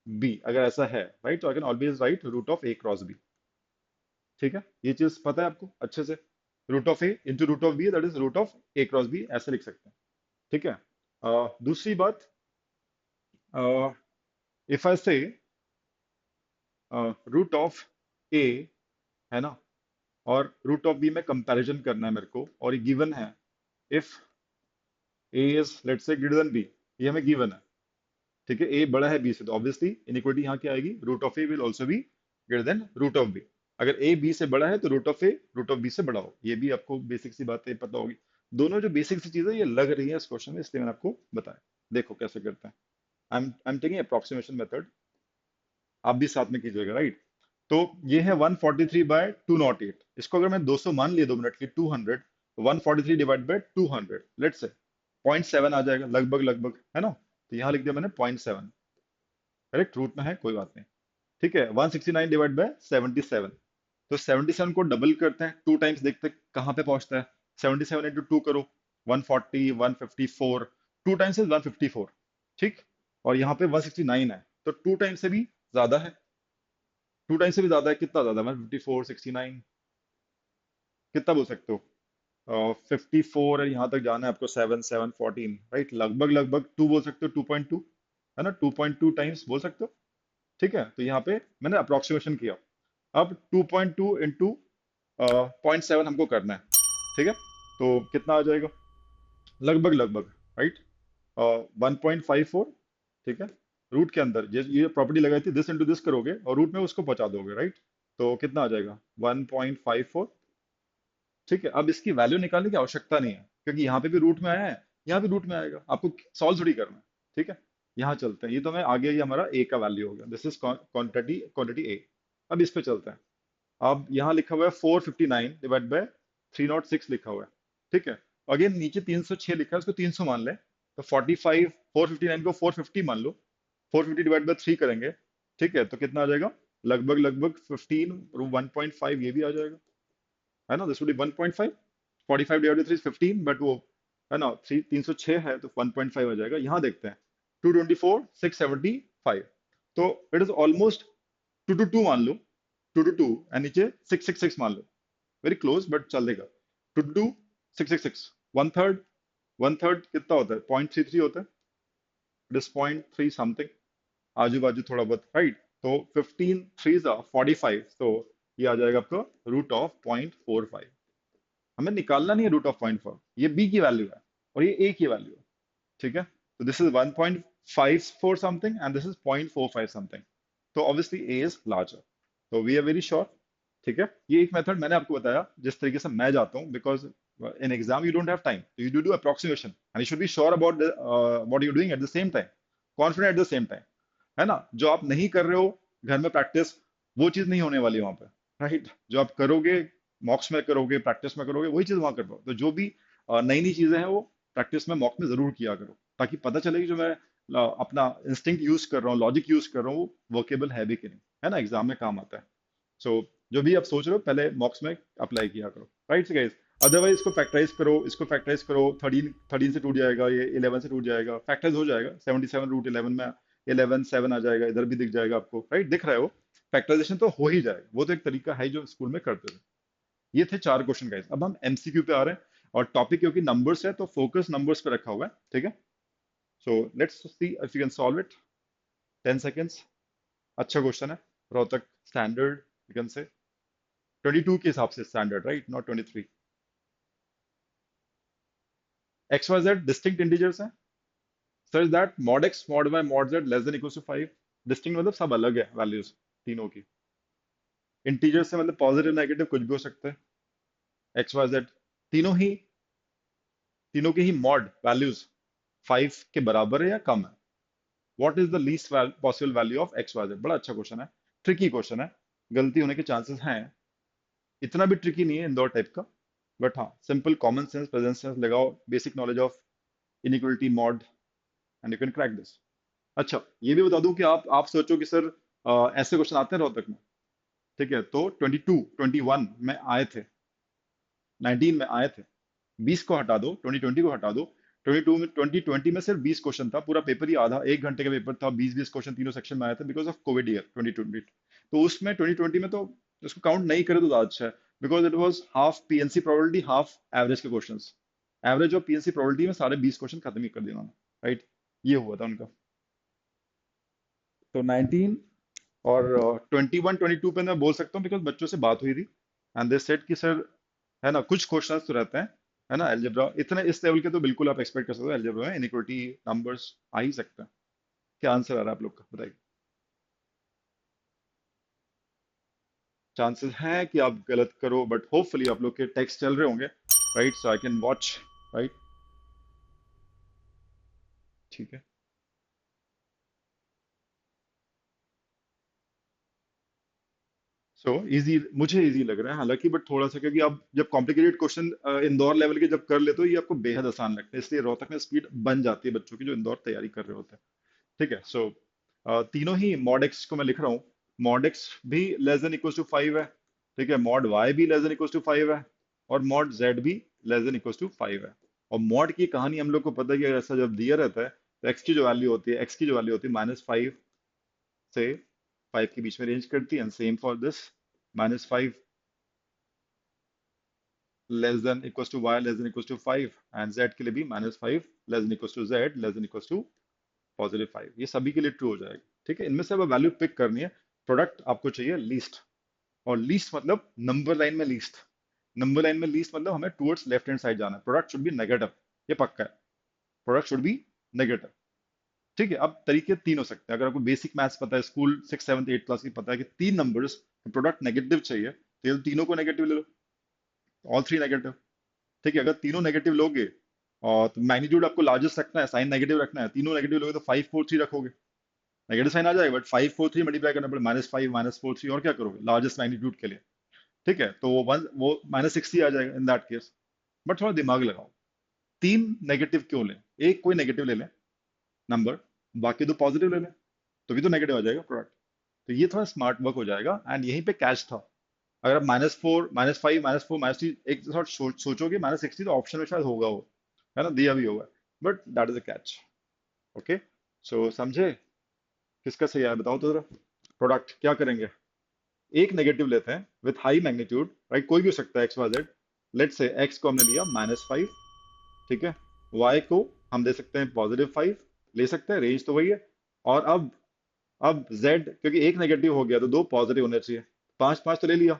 बी अगर ऐसा है, राइट, तो I can always write root of A cross B. ठीक है, ये चीज पता है आपको अच्छे से, root of A into root of B that is root of A cross B, ऐसे लिख सकते हैं। ठीक है, दूसरी बात, इफ आई से रूट ऑफ ए, है ना, और रूट ऑफ बी में कंपैरिजन करना है मेरे को, और ये गिवन है, if A is let's say greater than B, ये हमें गिवन है। ठीक है, ए बड़ा है बी से, तो ऑब्वियसली इनइक्वालिटी यहाँ क्या आएगी, root of A will also be greater than root of B. अगर ए बी से बड़ा है तो root of A root of B से बड़ा हो, ये भी आपको बेसिक सी बातें पता होगी। दोनों जो बेसिक सी चीजें ये लग रही है इस क्वेश्चन में, इसलिए मैंने आपको बताया। देखो कैसे करते हैं, I am taking approximation method, आप भी साथ में कीजिएगा, राइट। तो ये है 143/208, इसको अगर मैं 200 मान लिया 2 मिनट की, 200, 143 डिवाइड बाय 200, लेट से 0.7 आ जाएगा लगभग लगभग, है ना, तो यहाँ लिख दिया मैंने 0.7, करेक्ट, रूट में है कोई बात नहीं। ठीक है, 169 डिवाइड बाय 77, तो 77 को डबल करते हैं, 2 टाइम्स, देखते हैं कहाँ पे पहुंचता है। 77 इंटू 2 करो, 140 154, 2 टाइम्स इज 154। ठीक, और यहाँ पे 169 है, तो 2 टाइम्स से भी ज्यादा है, 2 टाइम्स से भी ज्यादा है, कितना ज्यादा, 154 69, कितना बोल सकते हो, 54 है, यहाँ तक जाना है आपको, 7 7 14, राइट, लगभग लगभग 2 बोल सकते हो, 2.2, है ना, 2.2 टाइम्स बोल सकते हो। ठीक है, तो यहाँ पे मैंने अप्रोक्सीमेशन किया। अब 2.2 इंटू 0.7 हमको करना है। ठीक है, तो कितना आ जाएगा, लगभग लगभग, राइट, 1.54। ठीक है, रूट के अंदर ये प्रॉपर्टी लगाई थी, दिस इंटू दिस करोगे और रूट में उसको पहुंचा दोगे, राइट, तो कितना आ जाएगा, 1.54। ठीक है, अब इसकी वैल्यू निकालने की आवश्यकता नहीं है, क्योंकि यहाँ पे भी रूट में आया है, यहाँ भी रूट में आएगा, आपको सॉल्व थोड़ी करना है। ठीक है, यहाँ चलते हैं, ये तो मैं आगे, ये हमारा ए का वैल्यू हो गया, दिस इज क्वांटिटी क्वांटिटी ए। अब इस पे चलते हैं। अब यहाँ लिखा हुआ है 459 डिवाइड बाय 306 लिखा हुआ है, ठीक है, अगेन नीचे 306 लिखा है, उसको 300 मान ले, तो 45 459 को 450 मान लो, 450 डिवाइड बाय 3 करेंगे, ठीक है, तो कितना आ जाएगा, लगभग लगभग 15 और 1.5 ये भी आ जाएगा, है ना, this would be 1.5, 45 divide by 3 15, but वो है ना 306 है तो 1.5 आ जाएगा। यहाँ देखते हैं 224 675, तो इट इज ऑलमोस्ट 2 to 2 मान लो, 2 to 2 एंड नीचे 666 मान लो, वेरी क्लोज बट चलेगा। 2 to 2 666, वन थर्ड कितना होता है, 0.33 होता है, इट इज 0.3 समथिंग, आजू बाजू थोड़ा बहुत, राइट, तो 15 थ्री 45, तो ये आ जाएगा आपका रूट ऑफ 0.45। हमें निकालना नहीं है रूट ऑफ 0.4, ये बी की वैल्यू है और ये ए की वैल्यू है, ठीक है, तो this is 1.54 something and this is 0.45 something, तो ऑब्वियसली ए इज लार्जर, तो वी आर वेरी श्योर, ठीक है। ये एक मेथड मैंने आपको बताया जिस तरीके से मैं जाता हूँ, because in exam you don't have time, you do approximation and you should be sure about what you doing at the same time, confident eight the same time, है ना, जो आप नहीं कर रहे हो घर में प्रैक्टिस, वो चीज नहीं होने वाली वहां पे, राइट, जो आप करोगे मॉक्स में करोगे, प्रैक्टिस में करोगे, वही चीज वहां कर पाओ, तो जो भी नई नई चीजें हैं वो प्रैक्टिस में मॉक में जरूर किया करो, ताकि पता चले कि जो मैं अपना इंस्टिंक्ट यूज कर रहा हूँ, लॉजिक यूज कर रहा हूँ, वो वर्केबल है भी कि नहीं, है ना, एग्जाम में काम आता है। सो जो भी आप सोच रहे हो पहले मॉक्स में अप्लाई किया करो, राइट गाइस, अदरवाइज इसको फैक्टराइज करो, इसको फैक्टराइज करो, 13 13 से टूट जाएगा, ये 11 से टूट जाएगा, फैक्टराइज हो जाएगा, 77 रूट 11 में 11 7 आ जाएगा, इधर भी दिख जाएगा आपको, राइट, दिख रहा है वो, फैक्टराइजेशन तो हो ही जाएगा, वो तो एक तरीका है जो स्कूल में करते थे। ये थे 4 क्वेश्चन गाइस, अब हम एमसीक्यू पे आ रहे हैं, और टॉपिक क्योंकि नंबर्स है तो फोकस नंबर्स पे रखा हुआ है, ठीक है, so let's see if you can solve it, 10 seconds. अच्छा क्वेश्चन है, Rohtak standard, you can say 22 के हिसाब से standard, right, not 23। X Y Z distinct integers हैं, such that mod X mod Y mod Z less than equal to 5, distinct मतलब सब अलग है वैल्यूज तीनों की, इंटीजर से मतलब पॉजिटिव नेगेटिव कुछ भी हो सकता है, एक्स वाई जेड तीनों ही, तीनों के ही मॉड वैल्यूज 5 के बराबर है या कम है, what is the least possible value of X Y Z, बड़ा अच्छा क्वेश्चन है, ट्रिकी क्वेश्चन है, गलती होने के चांसेस हैं, इतना भी ट्रिकी नहीं है इंदौर टाइप का, बट हाँ simple common sense present sense लगाओ, basic knowledge of inequality mod and you can crack this. अच्छा ये भी बता दूं कि आप सोचो कि सर ऐसे क्वेश्चन आते हैं रोहतक में, ठीक है, तो 22 21 में आए थे, 19 में आए थे, 20 को हटा दो, 2020 को हटा दो, 22 में 2020 में सिर्फ 20 क्वेश्चन था, पूरा पेपर ही आधा 1 घंटे का पेपर था, 20 20 क्वेश्चन तीनों सेक्शन में आए थे बिकॉज ऑफ कोविड ईयर 2020, तो उसमें 2020 में तो उसको काउंट नहीं करे तो ज्यादा अच्छा है, because it was half PNC probability half average के क्वेश्चंस, एवरेज और पीएनसी प्रोबेबिलिटी में सारे 20 क्वेश्चन खत्म ही कर दिया उन्होंने, राइट, ये हुआ था उनका, तो 19 और 21 22 पे मैं बोल सकता हूँ बिकॉज बच्चों से बात हुई थी एंड दे सेड कि सर, है ना, कुछ क्वेश्चंस तो रहते हैं, है ना, अलजेब्रा इतने इस लेवल के तो बिल्कुल आप एक्सपेक्ट कर सकते हो, अलजेब्रा में इनइक्वालिटी नंबर्स आ ही सकते हैं। क्या आंसर आ रहा है आप लोग का बताइए, चांसेस हैं कि आप गलत करो बट होपफुली आप लोग के टेक्स्ट चल रहे होंगे, right, so I can watch, right, ठीक है, सो इजी, मुझे इजी लग रहा है हालांकि, बट थोड़ा सा क्योंकि आप जब कॉम्प्लिकेटेड क्वेश्चन इंदौर लेवल के जब कर लेते हो ये आपको बेहद आसान लगता है, इसलिए रोहतक में स्पीड बन जाती है बच्चों की जो इंदौर तैयारी कर रहे होते हैं, ठीक है, सो तीनों ही मॉड एक्स को मैं लिख रहा हूँ, मॉड एक्स भी लेस देन इक्वल टू 5 है, ठीक है, मॉड वाई भी लेस देन इक्वल टू 5 है, और मॉड जेड भी लेस देन इक्वल टू 5 है, और मॉड की कहानी हम लोग को पता है कि ऐसा जब दिया रहता है तो एक्स की जो वैल्यू होती है, एक्स की जो वैल्यू होती है -5 से 5 के बीच में रेंज करती है, and same for this, -5 less than equal to Y less than equal to 5, and Z के लिए भी -5 less than equal to Z less than equal to +5, ये सभी के लिए ट्रू हो जाएगा, ठीक है, इनमें से अब वैल्यू पिक करनी है, प्रोडक्ट आपको चाहिए लीस्ट, और लीस्ट मतलब नंबर लाइन में लीस्ट, नंबर लाइन में लीस्ट मतलब हमें टुवर्ड्स लेफ्ट हैंड साइड जाना है, प्रोडक्ट शुड बी नेगेटिव, ये पक्का है, प्रोडक्ट शुड बी नेगेटिव, ठीक है, अब तरीके तीन हो सकते हैं, अगर आपको बेसिक मैथ्स पता है, स्कूल 6 7 8 क्लास की पता है कि तीन नंबर्स प्रोडक्ट नेगेटिव चाहिए, तो ये तीनों को नेगेटिव ले लो, ऑल थ्री नेगेटिव, ठीक है, अगर तीनों नेगेटिव लोगे और तो मैग्नीट्यूड आपको लार्जेस्ट रखना है, साइन नेगेटिव रखना है, तीनों नेगेटिव लोगे तो 5 4 3 रखोगे, नेगेटिव साइन आ जाएगा, बट 5 4 3 मल्टीप्लाई करना पड़ेगा, -5 -4 3, और क्या करोगे लार्जेस्ट मैग्नीट्यूड के लिए, ठीक है, तो वो वन वो -60 आ जाएगा इन दैट केस, बट थोड़ा दिमाग लगाओ। तीन नेगेटिव क्यों लें? एक कोई नेगेटिव ले लें नंबर, बाकी दो पॉजिटिव ले लें, तो भी तो नेगेटिव आ जाएगा प्रोडक्ट। तो ये थोड़ा स्मार्ट वर्क हो जाएगा, एंड यहीं पे कैच था। अगर आप -4 -5 -4 -3 एक थोड़ा सोचोगे -60, तो ऑप्शन में शायद होगा वो, है ना, दिया भी होगा, but that is a catch. Okay, so समझे? किसका सही है बताओ तो जरा। प्रोडक्ट क्या करेंगे? एक नेगेटिव लेते हैं विथ हाई मैग्नीट्यूड, राइट, कोई भी हो सकता है, एक्स वाई जेड। लेट से एक्स को हमने लिया -5, ठीक है। वाई को हम दे सकते हैं +5, ले सकते हैं, रेंज तो वही है। और अब z, क्योंकि एक नेगेटिव हो गया तो दो पॉजिटिव होने चाहिए, पांच पांच तो ले लिया।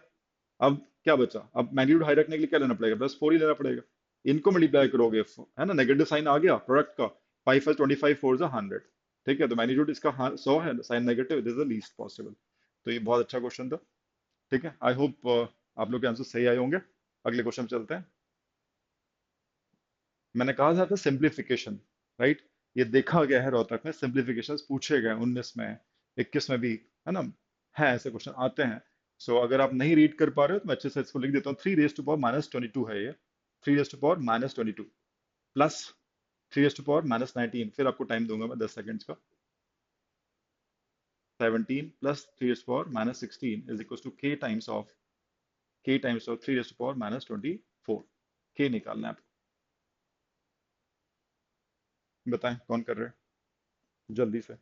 अब क्या बचा? अब मैग्नीट्यूड हाई रखने के लिए क्या लेना पड़ेगा? +4 ही लेना पड़ेगा। इनको मल्टीप्लाई करोगे, है ना, नेगेटिव साइन आ गया प्रोडक्ट का। 5 is 25, 4 is 100, ठीक है। तो मैग्नीट्यूड इसका 100 है, sign negative, this is the least possible. तो ये बहुत अच्छा क्वेश्चन था, ठीक है। आई होप आप लोग के आंसर सही आए होंगे। अगले क्वेश्चन चलते हैं। मैंने कहा था सिंप्लीफिकेशन, राइट। ये देखा गया है रोहतक में, सिंप्लीफिकेशन पूछे गए 19 में, 21 में भी, है ना, है ऐसे क्वेश्चन आते हैं। सो अगर आप नहीं रीड कर पा रहे हो तो मैं अच्छे से इसको लिख देता हूँ। 3 raised to power -22 है ये। 3 raised to power -22 plus 3 raised to power -19, फिर आपको टाइम दूंगा मैं 10 सेकेंड्स का। 17 plus 3 raised to power -16 is equal to k times of 3 raised to power -24। के निकालना है आपको। बताएं कौन कर रहे हैं जल्दी से।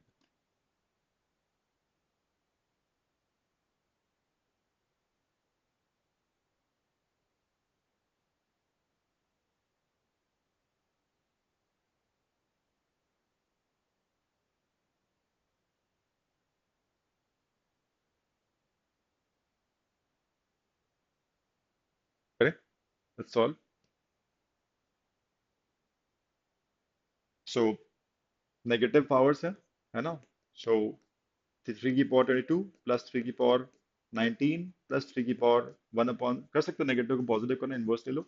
करें, let's solve. So negative powers है ना। सो 3 की पावर 22 प्लस 3 की पावर 19 प्लस 3 की पावर 1 कर सकते हो, नेगेटिव को पॉजिटिव करना, इनवर्स ले लो,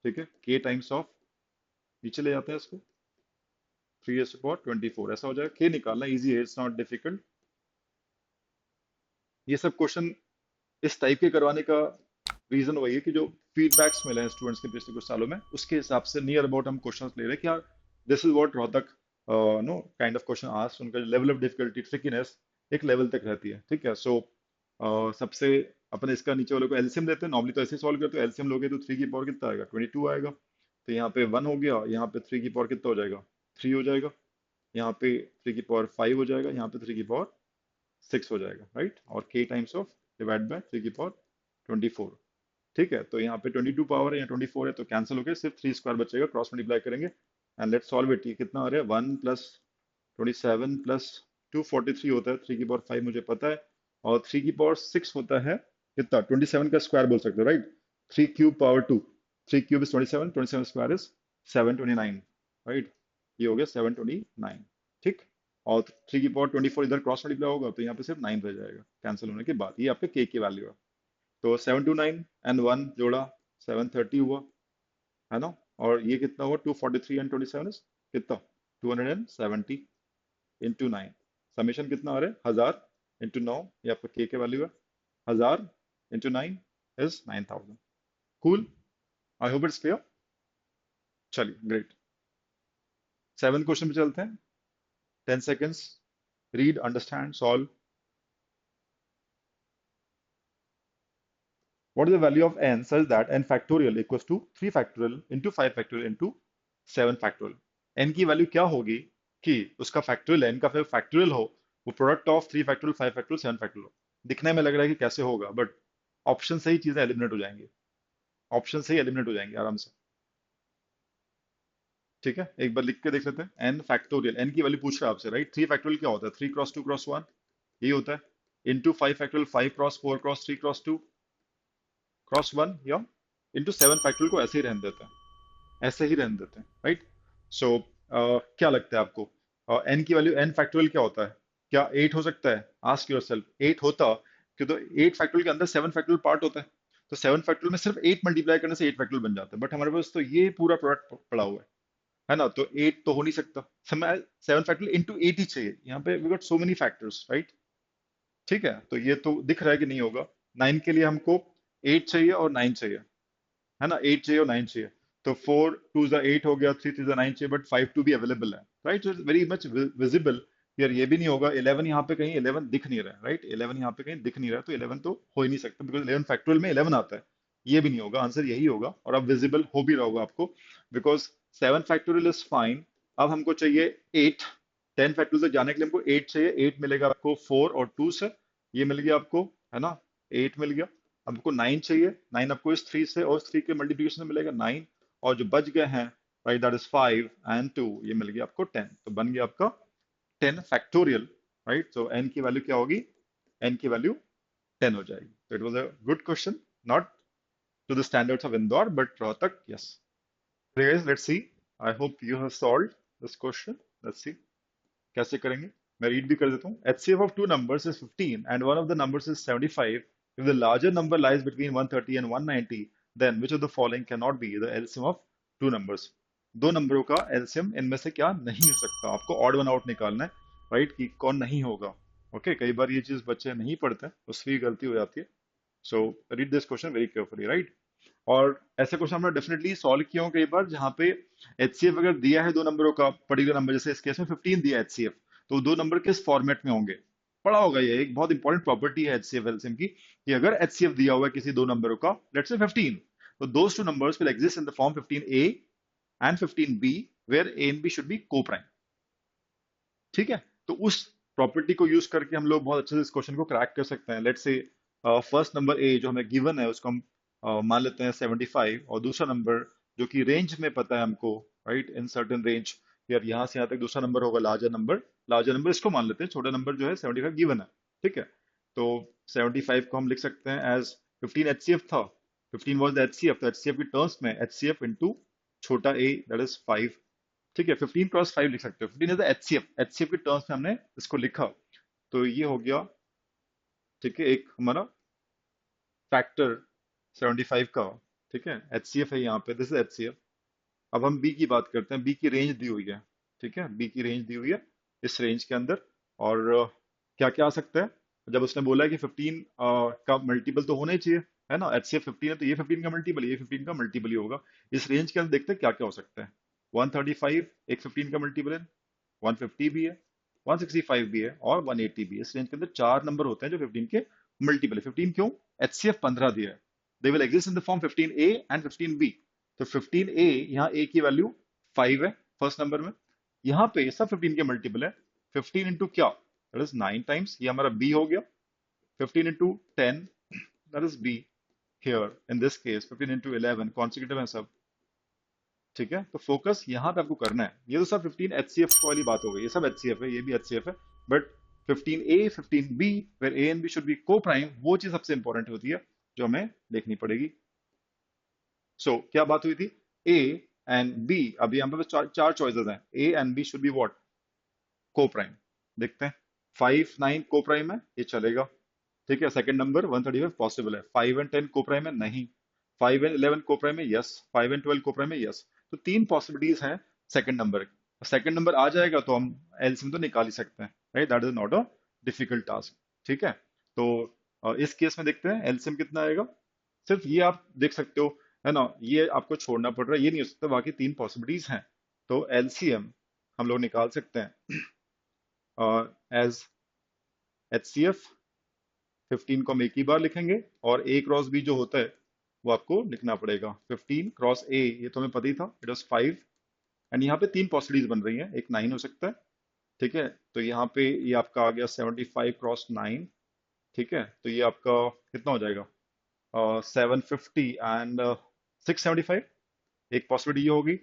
ठीक है। के टाइम्स ऑफ, नीचे ले जाते हैं इसको, 3 की पावर 24, ऐसा हो जाएगा। के निकालना इजी है, इट्स नॉट डिफिकल्ट। ये सब क्वेश्चन इस टाइप के करवाने का रीजन वही है कि जो फीडबैक्स मिले हैं स्टूडेंट्स के पिछले कुछ सालों में, उसके हिसाब से नियर अबाउट हम क्वेश्चंस ले रहे हैं कि यार this is what Rohtak know kind of question ask. उनका लेवल ऑफ डिफिकल्टी, ट्रिकीनेस एक लेवल तक रहती है, ठीक है। सो सबसे अपन इसका नीचे वाले को एलसीएम देते हैं। नॉर्मली तो ऐसे सॉल्व करते हो, एलसीएम लोगे तो 3 की पावर कितना आएगा? 22 आएगा। तो यहाँ पे 1 हो गया, यहाँ पे 3 की पावर कितना हो जाएगा? 3 हो जाएगा। यहाँ पे 3 की पावर 5 हो जाएगा, यहाँ पे 3 की पावर 6 हो जाएगा, राइट। और k times of divide by 3 की पावर 24, ठीक है। तो यहाँ पे 22 पावर है, यहाँ 24 है, तो कैंसिल हो गया, सिर्फ 3 स्क्वायर बचेगा, क्रॉस मल्टीप्लाई करेंगे एंड लेट्स सॉल्व इट। ये कितना आ रहा है? 1 + 27 + 243 होता है। 3 की पावर 5 मुझे पता है, और 3 की पावर 6 होता है कितना? 27 का स्क्वायर बोल सकते हो, right. 3 cube power 2, 3 cube is 27, 27 square is 729, right. ये हो गया 729, ठीक। और 3 की पावर 24 इधर क्रॉस मल्टीप्लाई होगा, तो यहाँ पे सिर्फ 9 रह जाएगा कैंसिल होने के बाद। ये आपके के की वैल्यू है। तो 729 एंड 1 जोड़ा 730 हुआ, है ना। और ये कितना हुआ? 243 एंड 27 कितना? 270 इंटू 9। समीशन कितना आ रहा है? 1000 इंटू 9, ये आपका के वैल्यू है। 1000 into 9 is 9000। Cool, I hope it's clear. चलिए ग्रेट, 7 क्वेश्चन पे चलते हैं। 10 seconds, read, understand, solve. What is the value of n such that n factorial equals to 3 factorial into 5 factorial into 7 factorial? n की value क्या होगी कि उसका factorial, n का फैक्टोरियल हो, वो product of 3 factorial, 5 factorial, 7 factorial हो। दिखने में लग रहा है कि कैसे होगा, बट ऑप्शन से ही चीजें एलिमिनेट हो जाएंगी, ऑप्शन से ही एलिमिनेट हो जाएंगे आराम से, ठीक है। एक बार लिख के देख लेते हैं। n फैक्टोरियल, n की वैल्यू पूछ रहा है आपसे, राइट। 3 फैक्टोरियल क्या होता है? 3 × 2 × 1, ये होता है। इंटू 5 फैक्टोरियल, 5 × 4 × 3 × 2 क्रॉस 1, या इंटू 7 फैक्टोरियल को ऐसे ही रहने देते हैं, ऐसे ही रहने देते हैं, राइट। सो क्या लगता है आपको, एन की वैल्यू, एन फैक्टोरियल क्या होता है? क्या 8 हो सकता है? आस्क योर सेल्फ, 8 होता क्यों? तो 8 फैक्टोरियल के अंदर 7 फैक्टोरियल पार्ट होता है, तो 7 फैक्टोरियल में सिर्फ 8 मल्टीप्लाई करने से 8 फैक्टोरियल बन जाता है, बट हमारे पास तो ये पूरा प्रोडक्ट पड़ा हुआ है ना। तो 8 तो हो नहीं सकता, समय 7 फैक्टोरियल इंटू 8 ही चाहिए। यहाँ पे we got so many factors, right, ठीक है। तो ये तो दिख रहा है कि नहीं होगा। 9 के लिए हमको 8 चाहिए और 9 चाहिए, है ना, 8 चाहिए और 9 चाहिए। तो 4 2 8 हो गया, 3 3 9 चाहिए, बट 5 2 भी अवेलेबल है, right. So it's very much visible. यार ये भी नहीं होगा, 11 यहाँ पे कहीं 11 दिख नहीं रहा है, राइट। 11 यहाँ पे कहीं दिख नहीं रहा है, तो 11 तो हो ही नहीं सकता, बिकॉज 11 फैक्टोरियल में 11 आता है। ये भी नहीं होगा, आंसर यही होगा, और अब विजिबल हो भी रहा होगा आपको, बिकॉज 7 फैक्टोरियल इज फाइन। अब हमको चाहिए 8। 10 फैक्टोरियल तक जाने के लिए हमको 8 चाहिए। 8 मिलेगा आपको 4 और 2 से, ये मिल गया आपको, है ना। 8 मिल गया। अब आपको 9 चाहिए। 9 आपको इस 3 से और 3 के मल्टीप्लिकेशन में मिलेगा 9, और जो बच गए हैं, राइट, दैट इज 5 एंड 2, ये मिल गया आपको 10। तो बन गया आपका 10 फैक्टोरियल, राइट। सो n की वैल्यू क्या होगी? n की वैल्यू 10 हो जाएगी। तो it was a good question, not to the standards of Indore, but Rohtak, yes. Guys, let's see. I hope you have solved this question. Let's see. कैसे करेंगे? मैं रीड भी कर देता हूँ। HCF of two numbers is 15 and one of the numbers is 75. If the larger number lies between 130 and 190, then which of the following cannot be the LCM of two numbers? दो नंबरों का LCM इनमें से क्या नहीं हो सकता? आपको ऑड वन आउट निकालना है, राइट, कि कौन नहीं होगा। ओके, कई बार ये चीज बच्चे नहीं पढ़ते, उसकी गलती हो जाती है। So read this question very carefully, right. और ऐसे क्वेश्चन हमने डेफिनेटली सॉल्व किए हों कई बार, जहां पे एचसीएफ अगर दिया है दो नंबरों का पर्टिकुलर नंबर, जैसे इस केस में 15 दिया एचसीएफ, तो दो नंबर किस फॉर्मेट में होंगे, पढ़ा होगा। ये एक बहुत इंपॉर्टेंट प्रॉपर्टी है एचसीएफ एलसीएम की, कि अगर एचसीएफ दिया हुआ है किसी दो नंबरों का, लेट्स से 15, तो those two numbers will exist in the form 15a and 15b, where A and B should be coprime. ठीक है, तो उस प्रॉपर्टी को यूज करके हम लोग बहुत अच्छे से इस क्वेश्चन को क्रैक कर सकते हैं। Let's say first number A जो हमें गिवन है, उसको हम मान लेते हैं 75, और दूसरा नंबर जो कि रेंज में पता है हमको, राइट, इन सर्टेन रेंज, यार यहाँ से यहाँ तक दूसरा नंबर होगा लार्जर नंबर। लार्जर नंबर इसको मान लेते हैं, छोटा नंबर जो है 75 गिवन है। ठीक है, तो 75 को हम लिख सकते हैं एज 15 एचसीएफ था, 15 वाज द एचसीएफ, तो एचसीएफ की टर्म्स में एचसीएफ इनटू छोटा ए, दैट इज 5। ठीक है, 15 क्रॉस 5 लिख सकते हो, 15 इज द एचसीएफ, एचसीएफ के टर्म्स में हमने इसको लिखा, तो ये हो गया। ठीक है, एक हमारा फैक्टर 75 का। ठीक है, एचसीएफ है यहाँ पे, दिस इज एचसीएफ। अब हम बी की बात करते हैं, बी की रेंज दी हुई है। ठीक है, बी की रेंज दी हुई है इस रेंज के अंदर, और क्या क्या आ सकता है। जब उसने बोला है कि 15 का मल्टीपल तो होना ही चाहिए, है ना, एचसीएफ 15 है, तो ये 15 का मल्टीपल, ये 15 का मल्टीपल ही होगा। इस रेंज के अंदर देखते हैं क्या क्या हो सकता है। 135 एक 15 का मल्टीपल है, 150 भी है, 165 भी है, और 180 भी है। इस रेंज के अंदर चार नंबर होते हैं जो 15 के मल्टीपल है। 15 क्यों? एचसीएफ 15 दिया है, they will exist in the form 15a and 15b। तो 15a, यहाँ a की वैल्यू 5 है फर्स्ट नंबर में, यहाँ पे सब 15 के मल्टीपल है। 15 इंटू क्या, दैट इज 9 टाइम्स, ये हमारा b हो गया। 15 into 10, that is b here in this case. 15 into 11 consecutive है सब। ठीक है, तो फोकस यहाँ पे आपको करना है। ये तो सब 15 एचसीएफ वाली बात हो गई, ये सब एचसीएफ है, ये भी एचसीएफ है, but 15a 15b where A and B should be coprime, वो चीज सबसे इंपॉर्टेंट होती है जो हमें देखनी पड़ेगी। क्या बात हुई थी? ए एंड बी, अभी यहाँ पे बस चार चॉइसेस हैं, A and B should be what, coprime. देखते हैं, 5 9 को प्राइम है, ये चलेगा। ठीक है, सेकंड नंबर 135 पॉसिबल है। 5 एंड 10 को प्राइम है, नहीं। 5 एंड 11 को प्राइम है, यस। 5 एंड 12 को प्राइम है, यस। तो तीन पॉसिबिलिटीज हैं सेकंड नंबर। सेकंड नंबर आ जाएगा तो हम एलसीएम तो निकाल ही सकते हैं, right, that is not a difficult task. ठीक है, तो इस केस में देखते हैं एलसीएम कितना आएगा। सिर्फ ये आप देख सकते हो, है ना, ये आपको छोड़ना पड़ रहा है, ये नहीं हो सकता, बाकी तीन पॉसिबिलिटीज हैं। तो एलसीएम हम लोग निकाल सकते हैं एज एचसीएफ। 15 को हम एक ही बार लिखेंगे, और ए क्रॉस बी जो होता है वो आपको लिखना पड़ेगा। 15 क्रॉस ए, ये तो हमें पता ही था, इट वॉज 5। एंड यहाँ पे तीन पॉसिबिलिटीज बन रही हैं, एक 9 हो सकता है। ठीक है, तो यहाँ पे ये आपका आ गया 75 क्रॉस 9। ठीक है, तो ये आपका कितना हो जाएगा, 750 एंड 675, एक पॉसिबिलिटी ये होगी।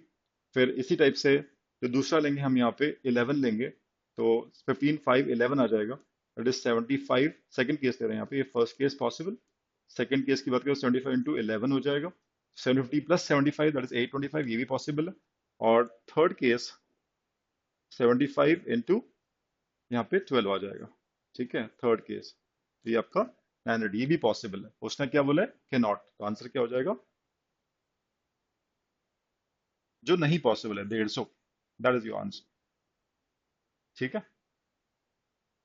फिर इसी टाइप से जो दूसरा लेंगे हम, यहाँ पे 11 लेंगे, तो 15 5 11 आ जाएगा, दैट इज 75। सेकंड केस ले रहे हैं यहाँ पे, ये first case possible. Second case की बात करें, 75 इंटू 11 हो जाएगा, 750 प्लस 75 दैट इज 825, ये भी पॉसिबल है। और थर्ड केस 75 इंटू यहाँ पे 12 आ जाएगा। ठीक है, थर्ड केस, तो ये आपका 900, ये भी पॉसिबल है। उसने क्या बोला है कि नॉट, तो आंसर क्या हो जाएगा, जो नहीं पॉसिबल है 150, दैट इज योर आंसर। ठीक है,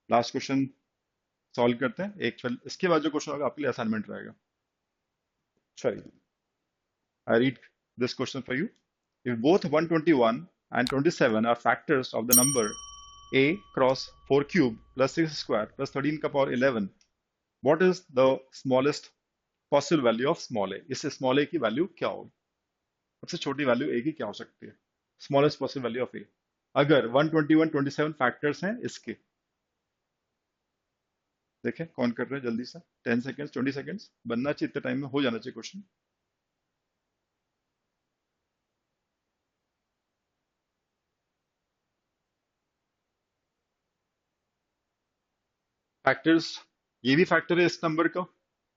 लास्ट क्वेश्चन सॉल्व करते हैं एक, इसके बाद जो क्वेश्चन होगा आपके लिए असाइनमेंट रहेगा। चलिए, I read this question for you. If both 121 and 27 are factors of the number a cross 4 cube plus 6 square plus 13 का power 11, what is the smallest possible value of small a? इससे small a की value क्या होगी? सबसे छोटी value a की क्या हो सकती है? Smallest possible value of a, अगर 121 27 फैक्टर्स हैं इसके। देखें कौन कर रहे हैं जल्दी से, 10 सेकेंड्स 20 सेकेंड्स बनना चाहिए, इतने टाइम में हो जाना चाहिए क्वेश्चन। फैक्टर्स, ये भी फैक्टर है इस नंबर का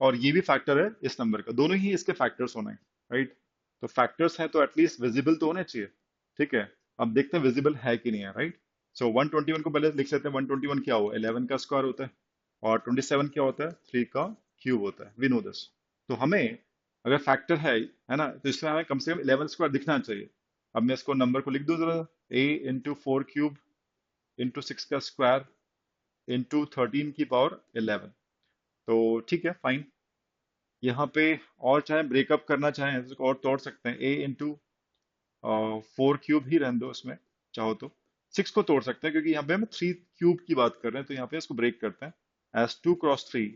और ये भी फैक्टर है इस नंबर का, दोनों ही इसके फैक्टर्स होने हैं, राइट? तो फैक्टर्स हैं तो एटलीस्ट विजिबल तो होने चाहिए, ठीक है? अब देखते हैं विजिबल है कि नहीं है, राइट? सो 121 को पहले लिख सकते हैं, 121 क्या हुआ, 11 का स्क्वायर होता है, और 27 क्या होता है, 3 का क्यूब होता है, वी नो दिस। तो हमें अगर फैक्टर है ना, तो इसमें हमें कम से कम 11 स्क्वायर दिखना चाहिए। अब मैं इसको नंबर को लिख दूं जरा, a इंटू 4 क्यूब इंटू 6 का स्क्वायर इंटू 13 की पावर 11। तो ठीक है, फाइन। यहाँ पे और चाहे ब्रेकअप करना चाहें तो इसको और तोड़ सकते हैं, a इंटू 4 क्यूब ही रहने दो उसमें, चाहो तो 6 को तोड़ सकते हैं क्योंकि यहाँ पे हम 3 क्यूब की बात कर रहे हैं, तो यहाँ पे इसको ब्रेक करते हैं एज 2 क्रॉस 3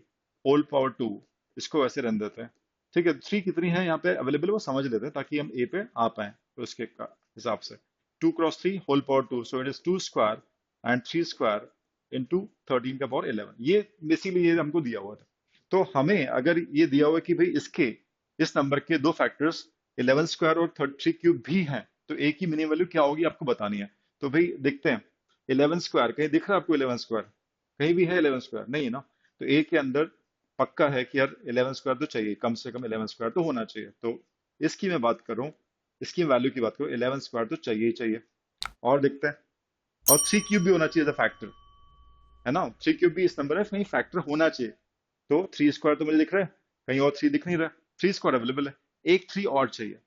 होल पावर 2, इसको वैसे रहने देते हैं। ठीक है, 3 कितनी है यहाँ पे अवेलेबल वो समझ लेते हैं ताकि हम a पे आ पाए, तो उसके हिसाब से 2 cross 3 whole power 2, so it is 2 square and 3 square into 13 का पावर 11। ये बेसिकली ये हमको दिया हुआ था। तो हमें अगर ये दिया हुआ है कि भाई इसके इस नंबर के दो फैक्टर्स 11 स्क्वायर और 3 क्यूब भी हैं, तो ए की मिनिमम वैल्यू क्या होगी आपको बतानी है। तो भाई देखते हैं, 11 स्क्वायर कहीं दिख रहा है आपको? 11 स्क्वायर कहीं भी है? 11 स्क्वायर नहीं है ना, तो ए के अंदर पक्का है कि यार 11 स्क्वायर तो चाहिए, कम से कम 11 स्क्वायर तो होना चाहिए। तो इसकी मैं बात कर रहा हूँ, इसकी वैल्यू की बात करूँ, 11 स्क्वायर तो चाहिए ही चाहिए। और देखते हैं, और 3 क्यूब भी होना चाहिए फैक्टर, है ना? 3 क्यूब भी इस नंबर है, कहीं फैक्टर होना चाहिए। तो 3 स्क्वायर तो मुझे दिख रहा है, कहीं और 3 दिख नहीं रहा, 3 स्क्वायर अवेलेबल है, एक 3 और चाहिए।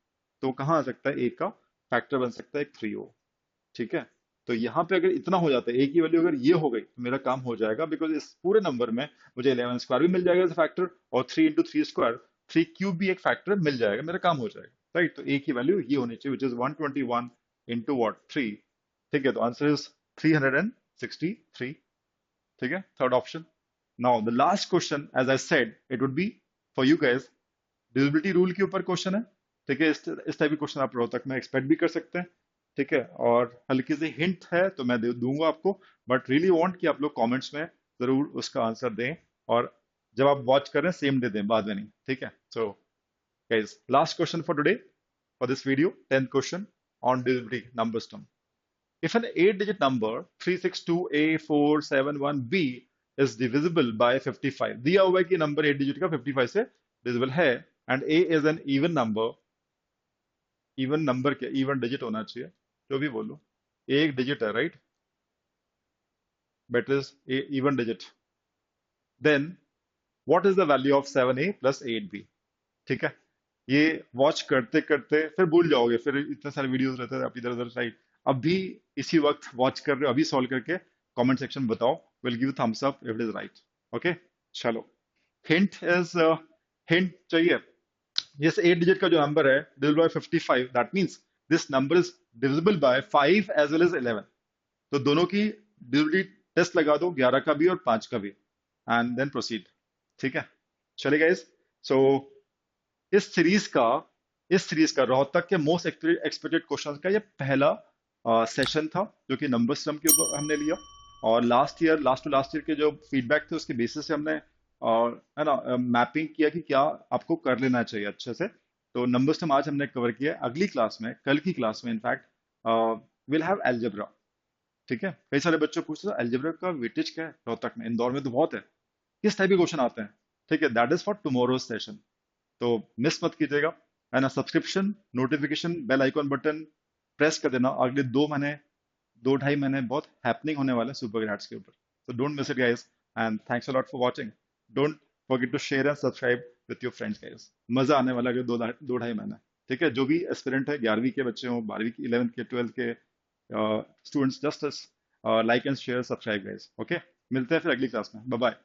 तो कहाँ आ सकता है, एक का फैक्टर बन सकता है एक 3 हो, ठीक है? तो यहाँ पे अगर इतना हो जाता है, ए की वैल्यू अगर ये हो गई तो मेरा काम हो जाएगा, बिकॉज इस पूरे नंबर में मुझे 11 स्क्वायर भी मिल जाएगा एज फैक्टर, और 3 इंटू 3 स्क्वायर 3 क्यूब भी एक फैक्टर मिल जाएगा, मेरा काम हो जाएगा, राइट? तो ए की वैल्यू ये होनी चाहिए, विच इज 121 इंटू वॉट 3। ठीक है, तो आंसर इज 363। ठीक है, third option. Now the last question, as I said, it would be for you guys, divisibility rule के ऊपर क्वेश्चन है। ठीक है, इस टाइप के क्वेश्चन आप रोहतक में एक्सपेक्ट भी कर सकते हैं। ठीक है, और हल्की सी हिंट है तो मैं दे दूंगा आपको, बट रियली वांट कि आप लोग कमेंट्स में जरूर उसका आंसर दें, और जब आप वॉच करें सेम दे दें, बाद में नहीं। ठीक है, so guys, last question for today, for this video, 10th question on divisibility number system. If an 8-digit number 362A471B is divisible by 55, दिया हुआ है कि नंबर 8 डिजिट का 55 से डिविजिबल है, and A is an even number, even number क्या, even digit होना चाहिए, जो भी बोलो, एक डिजिट है, right? Bet is a even digit, then what is the value of 7A plus 8B? ठीक है, ये वॉच करते करते फिर भूल जाओगे, फिर इतने सारे वीडियोस रहते हैं आप इधर उधर साइड। अभी इसी वक्त वॉच कर रहे हो, अभी सॉल्व करके कमेंट सेक्शन बताओ, will give Thums up if it is right. Okay, चलो, हिंट इज, हिंट चाहिए। Yes, 8 digit का जो नंबर है divisible by 55, that means this number is divisible by 5 as well as 11। तो दोनों की डिविजिबिलिटी टेस्ट लगा दो, 11 का भी और 5 का भी, एंड देन प्रोसीड। ठीक है, चलेगा इस। सो इस सीरीज का रोहतक के मोस्ट एक्सपेक्टेड क्वेश्चन का ये पहला सेशन था, जो कि नंबर सिस्टम के ऊपर हमने लिया। और लास्ट टू लास्ट ईयर के जो फीडबैक थे उसके बेसिस से हमने है ना मैपिंग किया कि क्या आपको कर लेना चाहिए अच्छे से। तो नंबर सिस्टम आज हमने कवर किया। अगली क्लास में, कल की क्लास में इनफैक्ट, विल हैव एल्जेब्रा। ठीक है, कई सारे बच्चे पूछते हैं एल्जेब्रा का वेटेज क्या है रोहतक में, इंदौर में तो बहुत है, किस टाइप के क्वेश्चन आते हैं? ठीक है, that is for tomorrow session, तो मिस मत कीजिएगा, है ना? Subscription, notification, bell icon button press कर देना। अगले 2 महीने, 2 ढाई महीने बहुत हैपनिंग होने वाले हैं सुपर ग्रैड्स के ऊपर, so don't miss it guys, and thanks a lot for watching. Don't forget to share and subscribe with your friends guys, मजा आने वाला है 2 ढाई महीना। ठीक है, जो भी एस्पिरेंट है, 11वीं के बच्चे हों, 12वीं के, 11th के, 12th के students, just like and share subscribe guys. Okay, मिलते हैं फिर अगली क्लास में, बाय बाय।